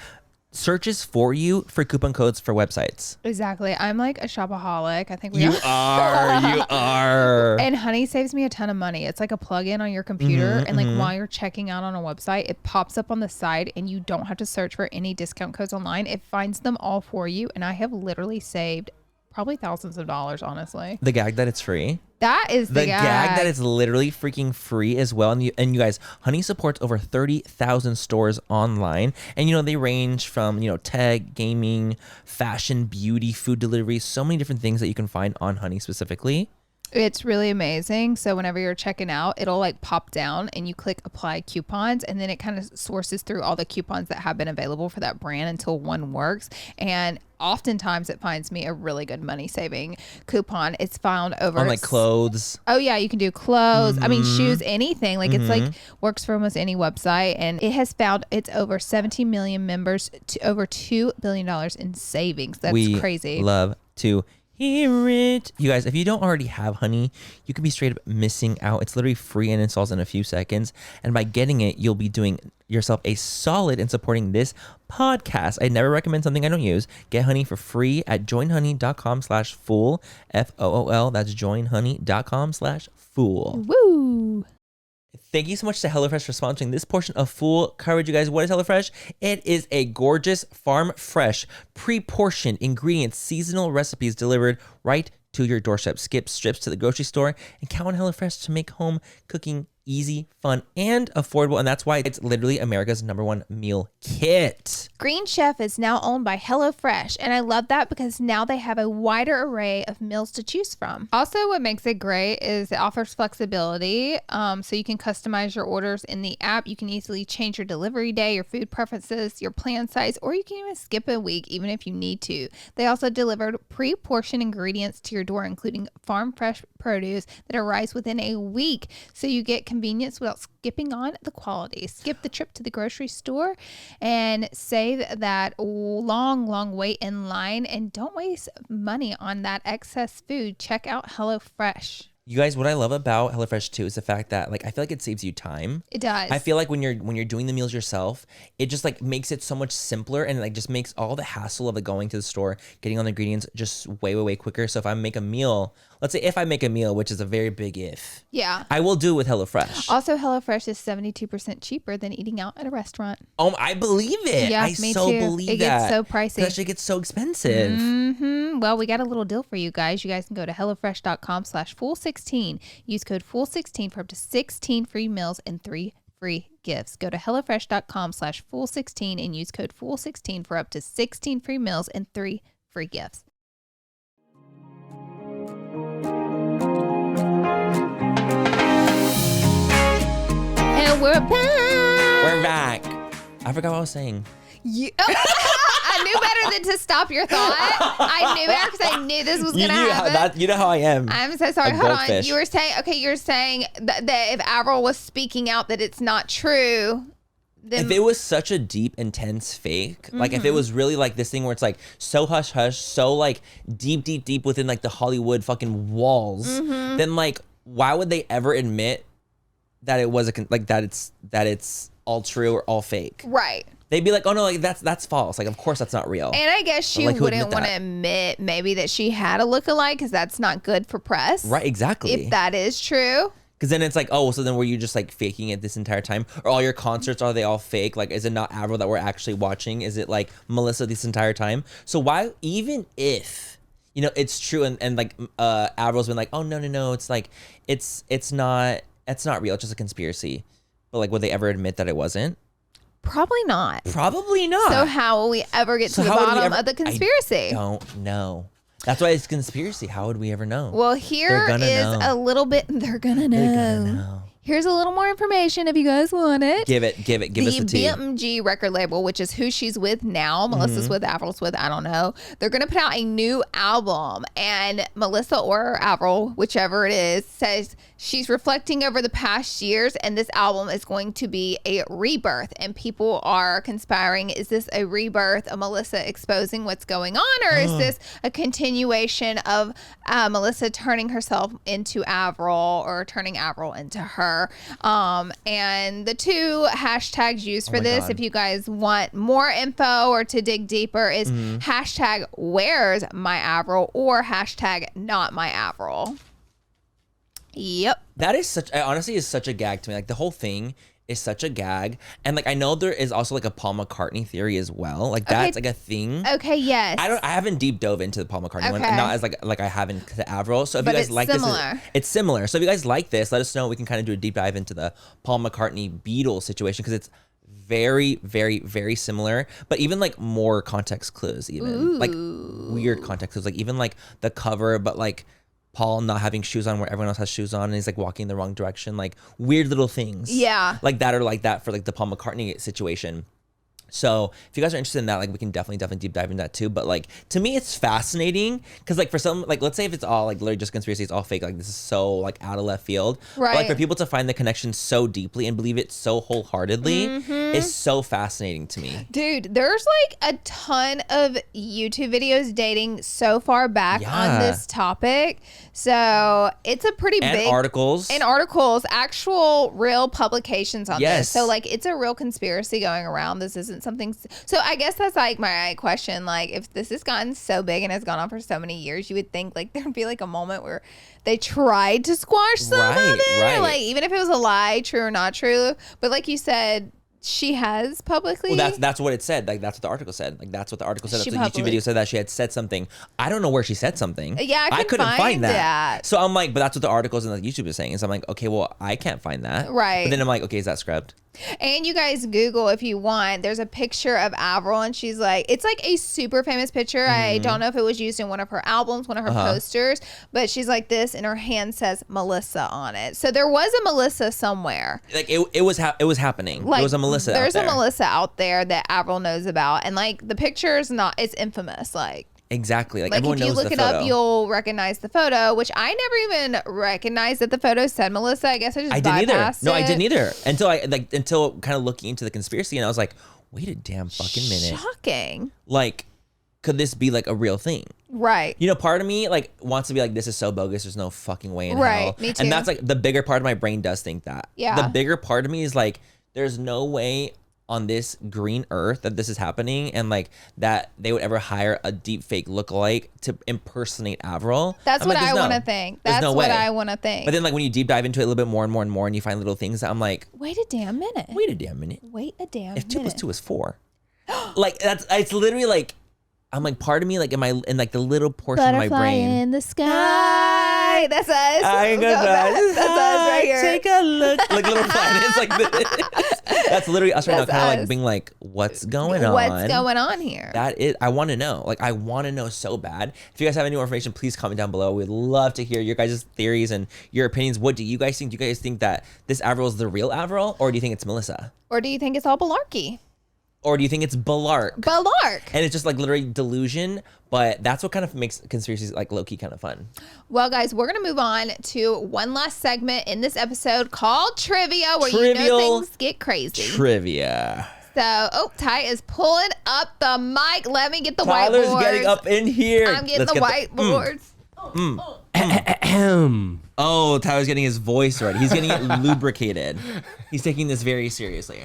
searches for you for coupon codes for websites. Exactly. I'm like a shopaholic. I think you are. And Honey saves me a ton of money. It's like a plug-in on your computer, and like while you're checking out on a website, it pops up on the side, and you don't have to search for any discount codes online. It finds them all for you, and I have literally saved probably thousands of dollars, honestly. The gag that it's free. That is the gag that it's literally freaking free as well. And you guys, Honey supports over 30,000 stores online. And, you know, they range from, you know, tech, gaming, fashion, beauty, food delivery, so many different things that you can find on Honey specifically. It's really amazing. So whenever you're checking out, it'll like pop down and you click apply coupons, and then it kind of sources through all the coupons that have been available for that brand until one works. And oftentimes it finds me a really good money saving coupon. It's found over on like clothes. Oh yeah, you can do clothes. I mean, shoes, anything. Like it's like works for almost any website, and it has found it's over 17 million members to over $2 billion in savings. That's crazy. Love to hear it. You guys, if you don't already have Honey, you could be straight up missing out. It's literally free and installs in a few seconds. And by getting it, you'll be doing yourself a solid in supporting this podcast. I never recommend something I don't use. Get Honey for free at joinhoney.com/fool. FOOL. That's joinhoney.com/fool. Woo! Thank you so much to HelloFresh for sponsoring this portion of Full Coverage. You guys, what is HelloFresh? It is a gorgeous, farm fresh, pre-portioned ingredients, seasonal recipes delivered right to your doorstep. Skip strips to the grocery store and count on HelloFresh to make home cooking easy, fun, and affordable. And that's why it's literally America's #1 meal kit. Green Chef is now owned by HelloFresh, and I love that because now they have a wider array of meals to choose from. Also, what makes it great is it offers flexibility, so you can customize your orders in the app. You can easily change your delivery day, your food preferences, your plan size, or you can even skip a week even if you need to. They also delivered pre-portioned ingredients to your door, including farm fresh produce that arrives within a week, so you get convenience without skipping on the quality. Skip the trip to the grocery store and save that long wait in line, and don't waste money on that excess food. Check out HelloFresh. You guys, what I love about HelloFresh too is the fact that like I feel like it saves you time. It does. I feel like when you're doing the meals yourself, it just like makes it so much simpler, and like just makes all the hassle of like going to the store, getting all the ingredients just way quicker. So if I make a meal, let's say if I make a meal, which is a very big if, Yeah. I will do it with HelloFresh. Also, HelloFresh is 72% cheaper than eating out at a restaurant. Oh, I believe it. Yeah, I me so too. believe it that. gets so pricey. That shit gets so expensive. Well, we got a little deal for you guys. You guys can go to HelloFresh.com/Fool16. Use code Fool16 for up to 16 free meals and 3 free gifts. Go to HelloFresh.com/Fool16 and use code Fool16 for up to 16 free meals and 3 free gifts. And we're back. We're back. I forgot what I was saying. I knew better than to stop your thought. I knew better because I knew this was going to happen. You know how I am. I'm so sorry. A Hold goldfish. on. You were saying that if Avril was speaking out that it's not true, then if it was such a deep, intense fake, like if it was really like this thing where it's like so hush hush, so like deep within like the Hollywood fucking walls, then like why would they ever admit that it was that it's all true or all fake? right. They'd be like, oh no, like that's false. Like of course that's not real. And I guess she Like, who wouldn't admit want to that? admit maybe that she had a lookalike because that's not good for press. Right, exactly. If that is true. Because then it's like, oh, so then were you just like faking it this entire time? Or all your concerts, are they all fake? Like, is it not Avril that we're actually watching? Is it like Melissa this entire time? So why, even if, you know, it's true and like Avril's been like, oh, no, it's like, it's not real. It's just a conspiracy. But like, would they ever admit that it wasn't? Probably not. Probably not. So how will we ever get to the bottom of the conspiracy? I don't know. That's why it's conspiracy. How would we ever know? Well, here is a little bit. They're gonna know. Here's a little more information if you guys want it. Give us the tea. The BMG record label, which is who she's with now, Melissa's with, Avril's with, I don't know. They're going to put out a new album, and Melissa or Avril, whichever it is, says she's reflecting over the past years, and this album is going to be a rebirth. And people are conspiring, is this a rebirth of Melissa exposing what's going on, or is this a continuation of Melissa turning herself into Avril, or turning Avril into her? And the two hashtags used for this, God. if you guys want more info or to dig deeper, is hashtag where's my Avril or hashtag not my Avril. Yep. That is honestly is such a gag to me. Like the whole thing is such a gag. And like I know there is also like a Paul McCartney theory as well. Like that's like a thing. Okay, yes. I haven't deep dove into the Paul McCartney one, Okay. not as like I haven't to Avril. So if But you guys it's like similar. this, it's similar. So if you guys like this, let us know. We can kind of do a deep dive into the Paul McCartney Beatles situation because it's very similar, but even like more context clues, even like weird context clues, like even like the cover, but like Paul not having shoes on where everyone else has shoes on, and he's like walking in the wrong direction, like weird little things, like that, or like that for like the Paul McCartney situation. So if you guys are interested in that, like we can definitely deep dive into that too. But like to me, it's fascinating because like for some, like let's say if it's all like literally just conspiracy, it's all fake. Like this is so like out of left field. Right. But like for people to find the connection so deeply and believe it so wholeheartedly is so fascinating to me. Dude, there's like a ton of YouTube videos dating so far back on this topic. So it's a pretty big articles, actual real publications on Yes. this. So like it's a real conspiracy going around. This isn't something. So I guess that's like my question. Like if this has gotten so big and has gone on for so many years, you would think like there'd be like a moment where they tried to squash some of it. Right. Like even if it was a lie, true or not true. But like you said, she has publicly. Well, that's what it said. Like that's what the article said. Like that's what the article said. She The YouTube video said that she had said something. I don't know where she said something. Yeah, I couldn't find that. that. So I'm like, but that's what the articles and the YouTube is saying. So I'm like, okay, well, I can't find that. Right. But then I'm like, okay, is that scrubbed? And you guys Google if you want. There's a picture of Avril, and she's like, it's like a super famous picture. I don't know if it was used in one of her albums, one of her posters, but she's like this, and her hand says Melissa on it. So there was a Melissa somewhere. Like it was happening. Like, there was a Melissa. There's out there. a Melissa out there that Avril knows about, and like the picture is it's infamous. Exactly. Like if everyone you knows look the it photo. up, you'll recognize the photo, which I never even recognized that the photo said Melissa. I guess I didn't either. bypassed No, it. I didn't either. Until kind of looking into the conspiracy, and I was like, wait a damn fucking minute. Shocking. Like, could this be like a real thing? Right. You know, part of me like wants to be like, this is so bogus. There's no fucking way in Right, hell. me too. And that's like the bigger part of my brain does think that. Yeah. The bigger part of me is like, there's no way on this green earth that this is happening, and like that they would ever hire a deep fake lookalike to impersonate Avril. That's I'm what like, I there's want to no- think. there's That's no what way. I want to think. But then like when you deep dive into it a little bit more and more and more, and you find little things that I'm like, Wait a damn minute. wait a damn minute. Wait a damn If minute. 2 plus 2 is 4. Like it's literally like, I'm like, part of me like in like the little portion Butterfly of my brain. in the sky. That's us. I Go got back. That's us right here. Take a look. Like little planets like this. That's literally us right now, That's kind of like us. being like, what's going on? What's going on here? That is, I want to know. Like, I want to know so bad. If you guys have any more information, please comment down below. We'd love to hear your guys' theories and your opinions. What do you guys think? Do you guys think that this Avril is the real Avril, or do you think it's Melissa? Or do you think it's all malarkey? Or do you think it's Balark? Balark. And it's just like literally delusion, but that's what kind of makes conspiracies like low-key kind of fun. Well, guys, we're going to move on to one last segment in this episode called Trivia, where you Trivial know things get crazy. Trivia. So, Ty is pulling up the mic. Let me get the Tyler's whiteboards. getting up in here. I'm getting Let's the get whiteboards. Oh, Tyler's getting his voice ready. He's getting it lubricated. He's taking this very seriously.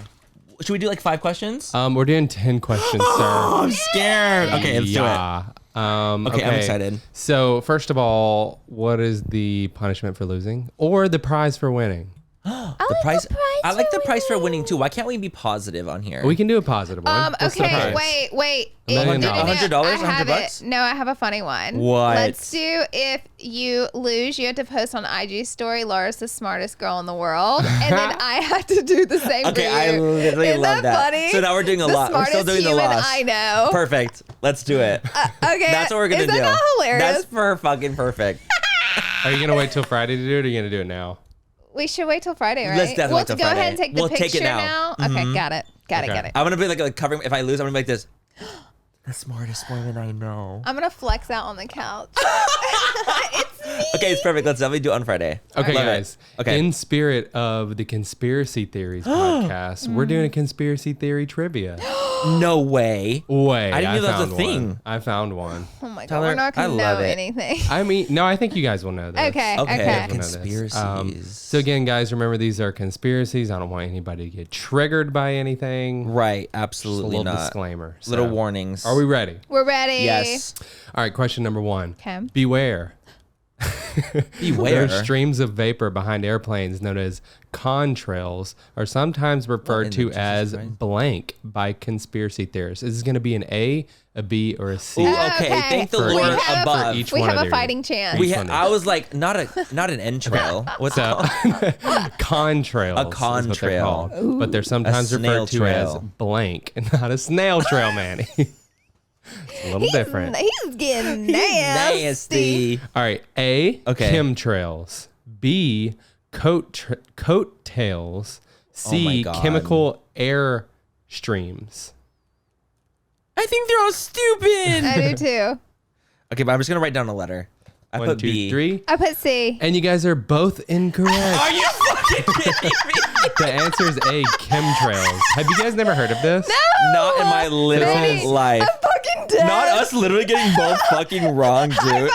Should we do like 5 questions? We're doing 10 questions, sir. I'm scared. Okay, let's do it. Okay, I'm excited. So, first of all, what is the punishment for losing or the prize for winning? The price. I like the price for winning too. Why can't we be positive on here? We can do a positive one. What's the Okay, prize? wait. $1 million. $100? I have $100? it. No, I have a funny one. What? Let's do, if you lose, you have to post on IG story, Laura's the smartest girl in the world. And then I have to do the same Okay, for you. I literally Isn't love that. funny? So now we're doing a lot. We're still doing the human loss. I know. Perfect. Let's do it. Okay. That's what we're gonna Is do. that not hilarious? That's fucking perfect. Are you going to wait till Friday to do it, or are you going to do it now? We should wait till Friday, right? Let's definitely wait till go Friday. ahead and take the We'll picture take it now. Okay, got it. Got Okay. it. I'm gonna be like covering. If I lose, I'm gonna be like this. The smartest woman I know. I'm going to flex out on the couch. It's me. Okay, it's perfect. Let's definitely do it on Friday. Okay, Love guys. it. Okay. In spirit of the Conspiracy Theories podcast, we're doing a conspiracy theory trivia. No way. Wait, I didn't know that was a found thing. one. I found one. Oh my God, Tyler, we're not I going to love know it. anything. I mean, no, I think you guys will know this. Okay. Okay. We'll know this. Conspiracies. So again, guys, remember these are conspiracies. I don't want anybody to get triggered by anything. Right. Just a Absolutely little not. disclaimer. Little So, warnings. Are we ready? We're ready. Yes. All right, question number 1. Okay. Beware. Beware. Those streams of vapor behind airplanes known as contrails are sometimes referred in to the as Jesus Christ? blank by conspiracy theorists. Is this going to be an A, a B, or a C? Ooh, Oh, okay. okay. Thank the For Lord each- for above. each We one have of a these. fighting chance. Each one of I these. was like, not an entrail. What's So, that called? contrails. A is what they're contrail. called. But they're sometimes snail referred to as trail. blank, not a snail trail, Manny. It's a little different. He's getting nasty. Nasty. All right. A, Okay. chemtrails. B, coattails. Oh my C, God. chemical air streams. I think they're all stupid. I do too. Okay, but I'm just gonna write down a letter. I 1, put 2, B. 3. I put C. And you guys are both incorrect. Are you fucking kidding me? The answer is A, chemtrails. Have you guys never heard of this? Not in my little Manny, life. I'm fucking dead. Not us literally getting both fucking wrong, dude.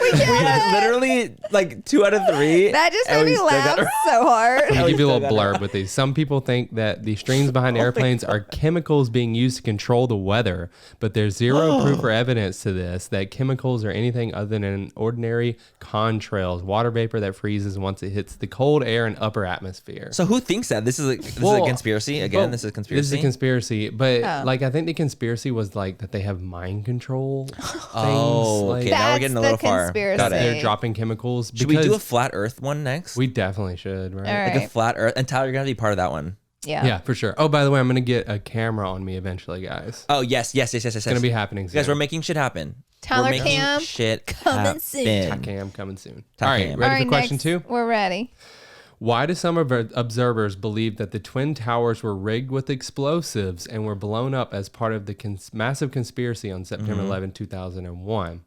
We had literally like 2 out of 3. That just made me laugh so hard. I'll give you a little blurb with these. Some people think that the streams behind airplanes are chemicals being used to control the weather, but there's zero proof or evidence to this that chemicals are anything other than ordinary contrails, water vapor that freezes once it hits the cold air and upper atmosphere. So who thinks that? This is a conspiracy? Again, this is a conspiracy? This is a conspiracy, but like I think the conspiracy was like that they have mind control things. Okay, now we're getting a little far. Got it. They're dropping chemicals. Should we do a flat Earth one next? We definitely should, right? All right. Like a flat Earth. And Tyler, you're gonna be part of that one. Yeah, for sure. Oh, by the way, I'm gonna get a camera on me eventually, guys. Oh yes. It's gonna be happening soon. Guys, we're making shit happen. Tyler we're making Cam shit coming soon. Ty Cam coming soon. Ty All right, Cam. ready for question next, 2? We're ready. Why do some observers believe that the Twin Towers were rigged with explosives and were blown up as part of the massive conspiracy on September 11, 2001?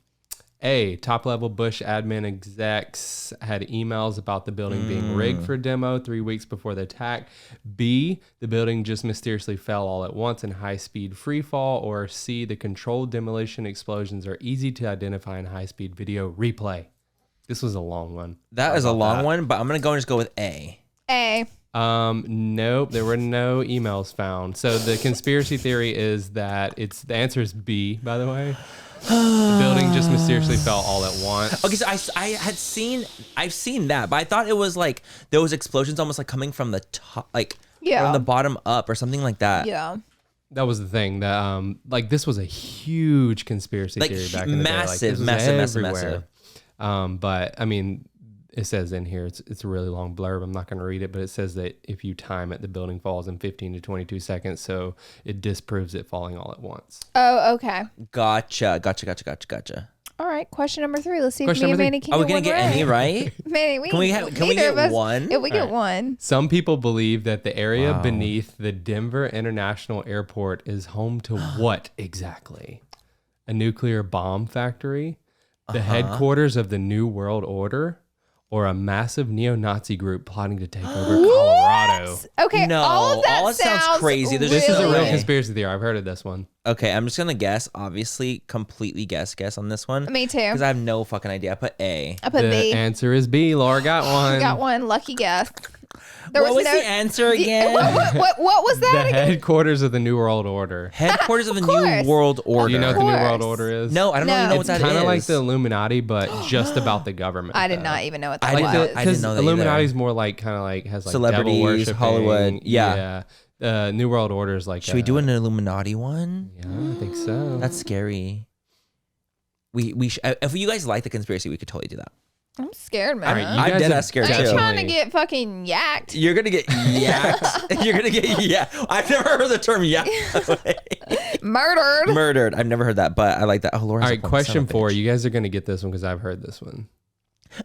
A, top-level Bush admin execs had emails about the building being rigged for demo 3 weeks before the attack. B, the building just mysteriously fell all at once in high-speed freefall. Or C, the controlled demolition explosions are easy to identify in high-speed video replay. This was a long one. That is a long one, but I'm gonna go and just go with A. A. Nope, there were no emails found. So the conspiracy theory is that the answer is B, by the way. The building just mysteriously fell all at once. Okay, so I've seen that, but I thought it was like those explosions almost like coming from the top, like from the bottom up or something like that. Yeah. That was the thing that like this was a huge conspiracy theory back in the day. Like, massive. But I mean, it says in here, it's a really long blurb. I'm not going to read it, but it says that if you time it, the building falls in 15 to 22 seconds. So it disproves it falling all at once. Oh, okay. Gotcha. All right. Question number 3. Let's see Question if me and number Manny can Are we get gonna one get right. any right? Manny, Can we get one? If we get one. Some people believe that the area beneath the Denver International Airport is home to what exactly? A nuclear bomb factory? The headquarters of the New World Order? Or a massive neo-Nazi group plotting to take over Colorado? Okay, No, all of that sounds crazy. This is a real really- conspiracy theory. I've heard of this one. Okay, I'm just gonna guess. Obviously, completely guess on this one. Me too. Because I have no fucking idea. I put A. I put The B. answer is B. Laura got one. Got one. Lucky guess. What was the answer again? What was that The again? headquarters of the New World Order. Headquarters of the course. New World Order. Do you know what the New course. World Order is? No, I don't even know what It's that is. kind of like the Illuminati, but just about the government. I did though. not even know what I that didn't was. know- I didn't Because know that Illuminati's either. more like kind of like has like Celebrities, devil worshiping. Hollywood. Yeah. New World Order is like. Should we do an Illuminati one? Yeah, I think so. That's scary. We if you guys like the conspiracy, we could totally do that. I'm scared, man. All right, you I'm guys dead have ass scared I ain't too. trying to get fucking yacked. You're gonna get yacked. You're gonna get I've never heard the term Murdered. Murdered. I've never heard that, but I like that. Oh, Laura's All a right, punk question son of a 4. bitch. You guys are gonna get this one because I've heard this one.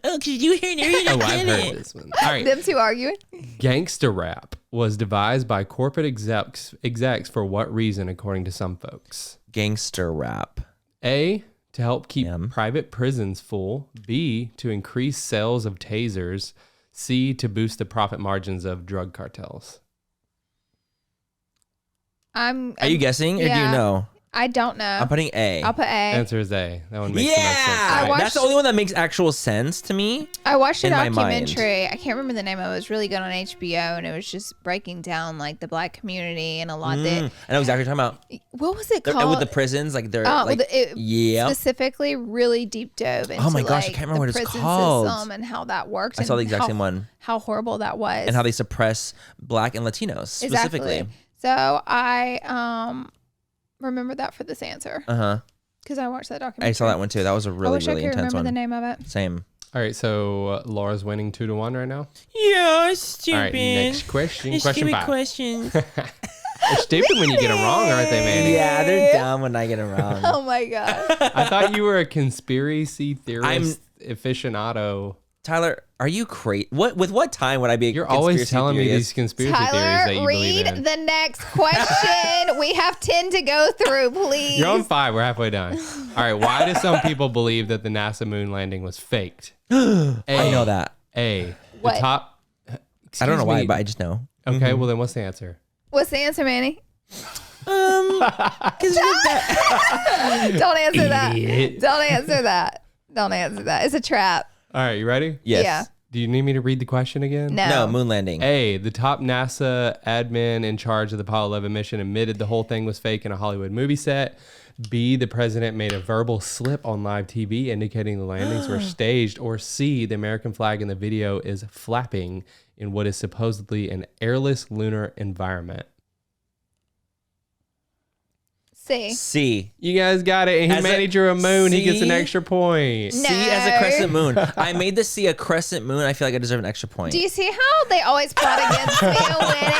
Oh, did you hear? Oh, I've heard this one. All right, Them two arguing. gangster rap was devised by corporate execs for what reason, according to some folks? Gangster rap. A, to help keep Yeah. private prisons full. B, to increase sales of tasers. C, to boost the profit margins of drug cartels. Are you guessing or do you know? I don't know. I'm putting A. I'll put A. Answer is A. That one makes the most sense. Yeah, I watched- that's the only one that makes actual sense to me. I watched a in my mind. documentary. I can't remember the name of it. It was really good on HBO, and it was just breaking down like the black community and a lot that. I know exactly what you're talking What was it about. called? With the prisons, like they're Oh, like, yeah. specifically really deep dove into my gosh, I like, can't remember the what it's prison called. system and how that works. I saw and the exact how- same one. How horrible that was. And how they suppress Black and Latinos specifically. Exactly. So I remember that for this answer because I watched that documentary. I saw that one too. That was a I really, wish really I could intense remember one. the name of it. Same. All right, so Laura's winning 2-1 right now. Yeah, stupid. All right, next question. Question 5. questions. They're stupid when you get them wrong, aren't they, Manny? Yeah, they're dumb when I get them wrong. Oh my god. I thought you were a conspiracy theorist aficionado. Tyler, are you crazy? With what time would I be? You're always telling me these conspiracy theories that Tyler, you believe read in. the next question. We have 10 to go through, please. You're on 5. We're halfway done. All right. Why do some people believe that the NASA moon landing was faked? I know that. A. What? The top. I don't know why, me. but I just know. Okay. Well, then what's the answer? What's the answer, Manny? 'Cause Don't answer that. Idiot. Don't answer that. Don't answer that. It's a trap. All right, you ready? Yes. Yeah. Do you need me to read the question again? No. No, moon landing. A, the top NASA admin in charge of the Apollo 11 mission admitted the whole thing was fake in a Hollywood movie set. B, the president made a verbal slip on live TV indicating the landings were staged. Or C, the American flag in the video is flapping in what is supposedly an airless lunar environment. C. You guys got it. And he made you a moon. He gets an extra point. No. C as a crescent moon. I made the C a crescent moon. I feel like I deserve an extra point. Do you see how they always plot against me winning?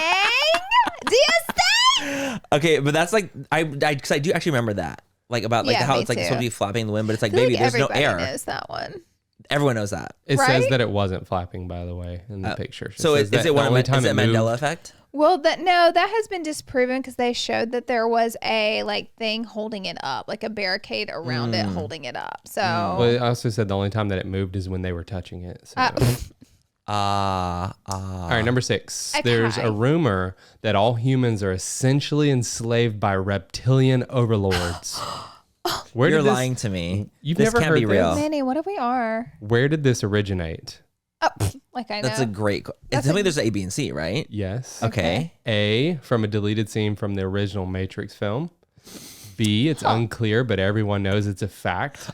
Do you see? Okay, but that's like because I do actually remember that, like about like Yeah, how me it's like too. supposed to be flapping in the wind, but it's like I feel baby, like there's no everybody air. knows that one. Everyone knows that. It Right? says that it wasn't flapping, by the way, in the picture. So says is that it one the of only is time it moved- Mandela effect? Well, that has been disproven because they showed that there was a like thing holding it up, like a barricade around it holding it up. So Well, it also said the only time that it moved is when they were touching it. So. All right, number 6. Okay. There's a rumor that all humans are essentially enslaved by reptilian overlords. Where You're did this, lying to me. You've This never can't heard be real. this? Manny, what if we are? Where did this originate? Oh, like I know. That's a great. Tell me there's A, B, and C, right? Yes. Okay. A, from a deleted scene from the original Matrix film. B, it's unclear, but everyone knows it's a fact.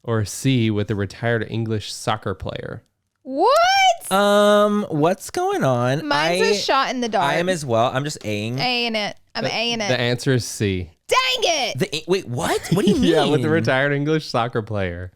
Or C, with a retired English soccer player. What? What's going on? Mine's a shot in the dark. I am as well. I'm just Aing. A-ing it. I'm A-ing it. The answer is C. Dang it! Wait, what? What do you mean? Yeah, with the retired English soccer player.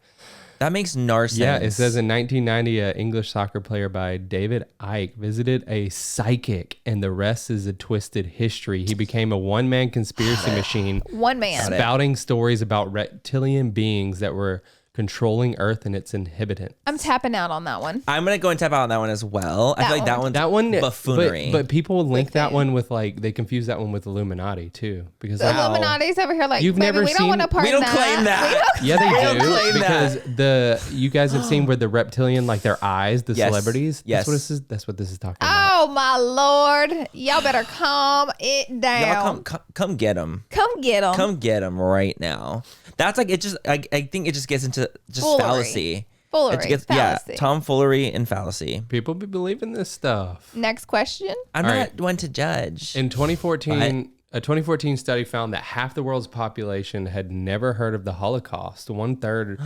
That makes no sense. Yeah, it says in 1990, an English soccer player by David Icke visited a psychic, and the rest is a twisted history. He became a one-man conspiracy machine, One man. spouting stories about reptilian beings that were controlling Earth and its inhabitants. I'm tapping out on that one. I'm gonna go and tap out on that one as well. I feel like that one buffoonery. But people link that one with like they confuse that one with Illuminati too, because The Illuminati's over here like, You've baby, never we don't seen- want to part we don't in claim that. yeah, they don't do claim because you guys have seen where the reptilian, like their eyes, the Yes. celebrities. Yes. That's what this is talking about. Oh my Lord! Y'all better calm it down. Y'all come get them. Come get them. Come get them right now. That's like it. Just I think it just gets into just Foolery. fallacy. Foolery, It gets, fallacy. Yeah, tomfoolery and fallacy. People be believing this stuff. Next question. I'm All not right. one to judge. In 2014, a 2014 study found that half the world's population had never heard of the Holocaust, 1/3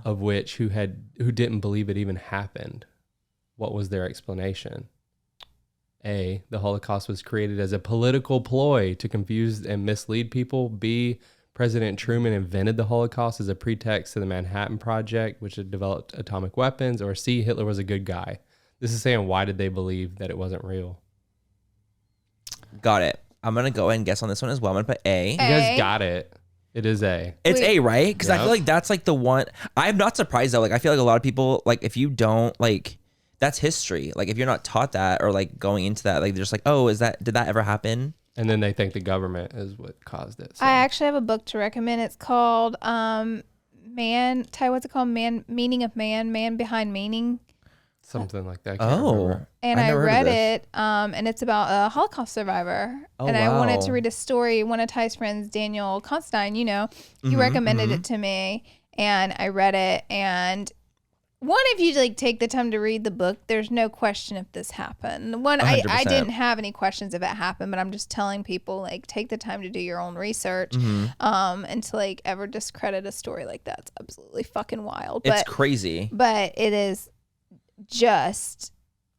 of which who didn't believe it even happened. What was their explanation? A, the Holocaust was created as a political ploy to confuse and mislead people. B, President Truman invented the Holocaust as a pretext to the Manhattan Project, which had developed atomic weapons. Or C, Hitler was a good guy. This is saying, why did they believe that it wasn't real? Got it. I'm gonna go ahead and guess on this one as well. I'm gonna put A. You guys got it. It is A. It's Wait. A, right? Because I Yep. feel like that's like the one. I'm not surprised though. Like I feel like a lot of people, like if you don't like, that's history. Like if you're not taught that or like going into that, like they're just like, oh, did that ever happen? And then they think the government is what caused it. So. I actually have a book to recommend. It's called Man. Ty, what's it called? Meaning of Man. Man Behind Meaning. Something like that. I can't remember. And I've I never heard of read this. it, and it's about a Holocaust survivor. Oh, and I wanted wow. to read a story. One of Ty's friends, Daniel Constein, he Mm-hmm, recommended it to me, and I read it. And one, if you like take the time to read the book, there's no question if this happened. One, I 100%. didn't have any questions if it happened, but I'm just telling people like take the time to do your own research, Mm-hmm. and to like ever discredit a story like that's absolutely fucking wild. It's crazy. But it is just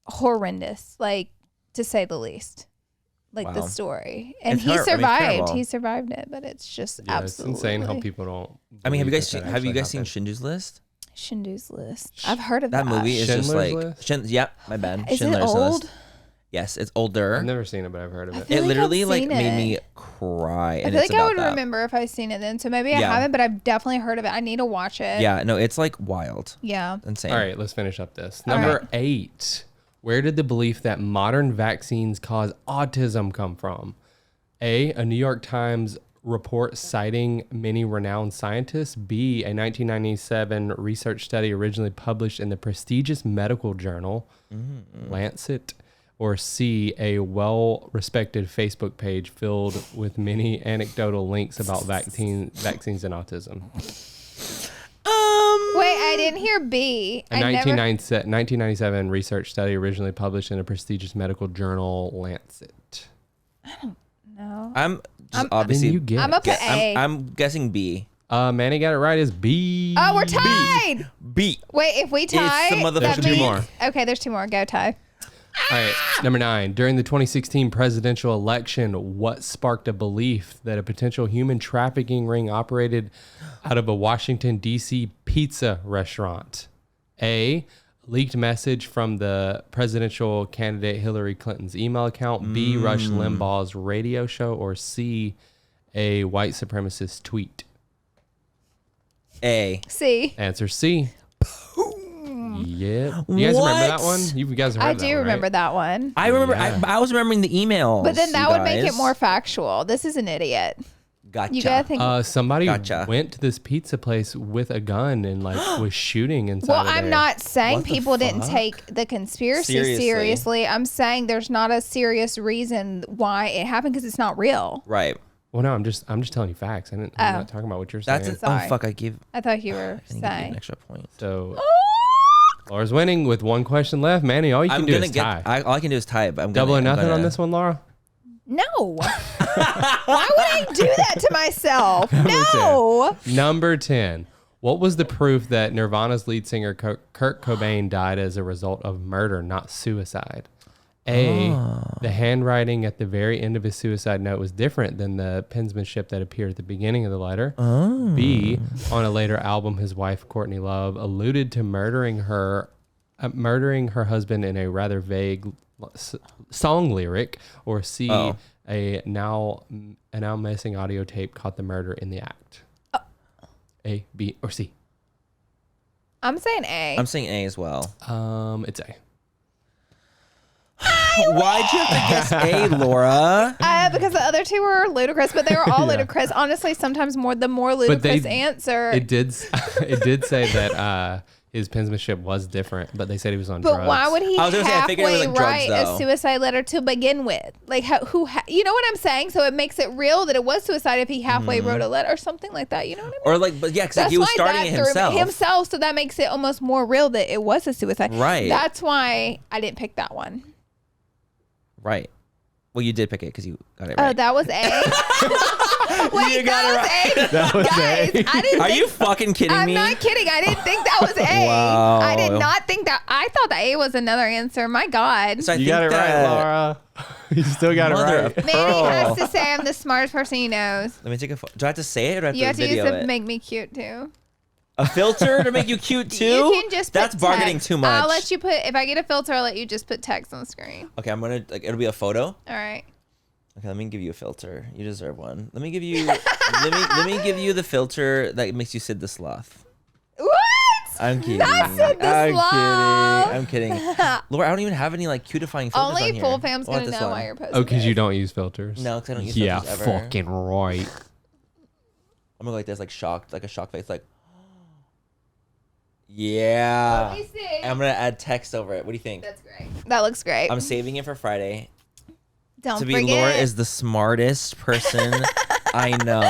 horrendous, like to say the least. Like the Wow. story, and It's he survived. terrible. He survived it, but it's just Yeah, absolutely it's insane how people don't. I mean, have you believe guys that seen? that Have you actually guys seen happened. Schindler's List? Schindler's List. I've heard of That movie is just Schindler's like List? Yep, my bad. Is it Schindler's old? List. Yes, it's older. I've never seen it, but I've heard of it. feel It like literally I've like seen made it. me cry. I And feel it's like I about would that. remember if I've seen it then. So maybe I Yeah. haven't, but I've definitely heard of it. I need to watch it. Yeah, no, it's like wild, Yeah. insane. All right, let's finish up this. All Number right. 8. Where did the belief that modern vaccines cause autism come from? A, a New York Times report citing many renowned scientists. B, a 1997 research study originally published in the prestigious medical journal Lancet. Or C, a well-respected Facebook page filled with many anecdotal links about vaccines and autism. Wait, I didn't hear B. A 1997 research study originally published in a prestigious medical journal, Lancet. No. I'm just obviously. You get I'm up to A. I'm guessing B. Manny got it right. Is B. Oh, we're tied. B. Wait, if we tie, It's the motherfucking that There's two means- more. Okay, there's 2 more. Go tie. All right, number 9. During the 2016 presidential election, what sparked a belief that a potential human trafficking ring operated out of a Washington, D.C. pizza restaurant? A, leaked message from the presidential candidate Hillary Clinton's email account. B, Rush Limbaugh's radio show. Or C, a white supremacist tweet. A. C. Answer C. Yeah. You guys remember that one? You guys heard I that do one, remember right? that one. I remember. Yeah. I was remembering the email. But then that would make it more factual. This is an idiot. Gotcha. You gotta think. Somebody Gotcha. went to this pizza place with a gun and was shooting inside. Well, of I'm there. not saying What the people didn't fuck? take the conspiracy Seriously. seriously. I'm saying there's not a serious reason why it happened because it's not real. Right. Well, no, I'm just telling you facts. I'm not talking about what you're That's saying. it. Oh Sorry. fuck! I gave. I thought you were I didn't give you an saying. extra point. So Laura's winning with one question left. Manny, all you can I'm do gonna is get. tie. All I can do is tie it. But I'm Double or gonna, nothing on this one, Laura? No. Why would I do that to myself? No. Number 10. What was the proof that Nirvana's lead singer Kurt Cobain died as a result of murder, not suicide? A, the handwriting at the very end of his suicide note was different than the penmanship that appeared at the beginning of the letter. B, on a later album, his wife, Courtney Love, alluded to murdering her husband in a rather vague song lyric. Or C, a now missing audio tape caught the murder in the act. A, B, or C? I'm saying A. I'm saying A as well. It's A. Why'd you have to guess A, Laura? Because the other 2 were ludicrous, but they were all ludicrous. Honestly, sometimes the more ludicrous answer. It did say that his penmanship was different, but they said he was on drugs. But why would he I was gonna say, I figured it was halfway like drugs, write though. a suicide letter to begin with? Like, you know what I'm saying? So it makes it real that it was suicide if he halfway wrote a letter or something like that. You know what I mean? Or like, but yeah, because he was starting it himself. So that makes it almost more real that it was a suicide. Right. That's why I didn't pick that one. Right. Well, you did pick it because you got it Oh, right. that was A. Wait, You got it A. That was Guys, A. I didn't Are think you fucking kidding I'm me? not kidding. I didn't think that was A. Wow. I did not think that. I thought that A was another answer. My God. So I You think got it that, right, Laura. You still got it Mother right. of Manny pearl. has to say I'm the smartest person he knows. Let me take a photo. Do I have to say it or do I have You to have to use video it to it? make me cute too. A filter to make you cute too? You can just put That's bargaining text. too much. I'll let you put. If I get a filter, I'll let you just put text on the screen. Okay, I'm gonna it'll be a photo. All right. Okay, let me give you a filter. You deserve one. Let me give you let me give you the filter that makes you Sid the Sloth. What? I'm kidding. Not Sid the I'm Sloth. kidding. I'm kidding. Laura, I don't even have any like cutifying filters on Only here. full fam's What gonna this know one? why you're posting. Oh, because it. you don't use filters? No, because I don't use Yeah, filters ever. fucking right. I'm gonna go like this, like shocked, like a shock face, like yeah. Let me see. And I'm gonna add text over it. What do you think? That's great. That looks great. I'm saving it for Friday. Don't To be forget. Laura is the smartest person I know.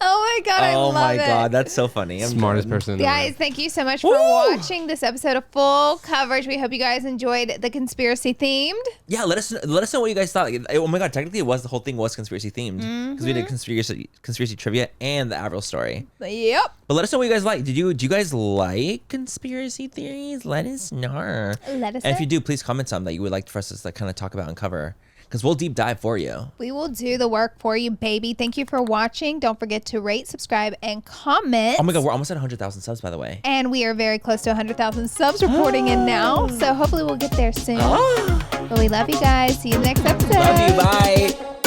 Oh my God, I Oh love my it. God, that's so funny. I'm Smartest done. person in the Guys, room. thank you so much for Woo! watching this episode of Full Coverage. We hope you guys enjoyed the conspiracy themed. Yeah, let us know what you guys thought. Like, oh my God, technically the whole thing was conspiracy themed because we did conspiracy trivia and the Avril story. Yep. But let us know what you guys like. Do you guys like conspiracy theories? Let us know. Let us And if know. you do, please comment some that you would like for us to like kind of talk about and cover. Because we'll deep dive for you. We will do the work for you, baby. Thank you for watching. Don't forget to rate, subscribe, and comment. Oh my God, we're almost at 100,000 subs, by the way. And we are very close to 100,000 subs reporting in now. So hopefully we'll get there soon. But we love you guys. See you in the next episode. Love you. Bye.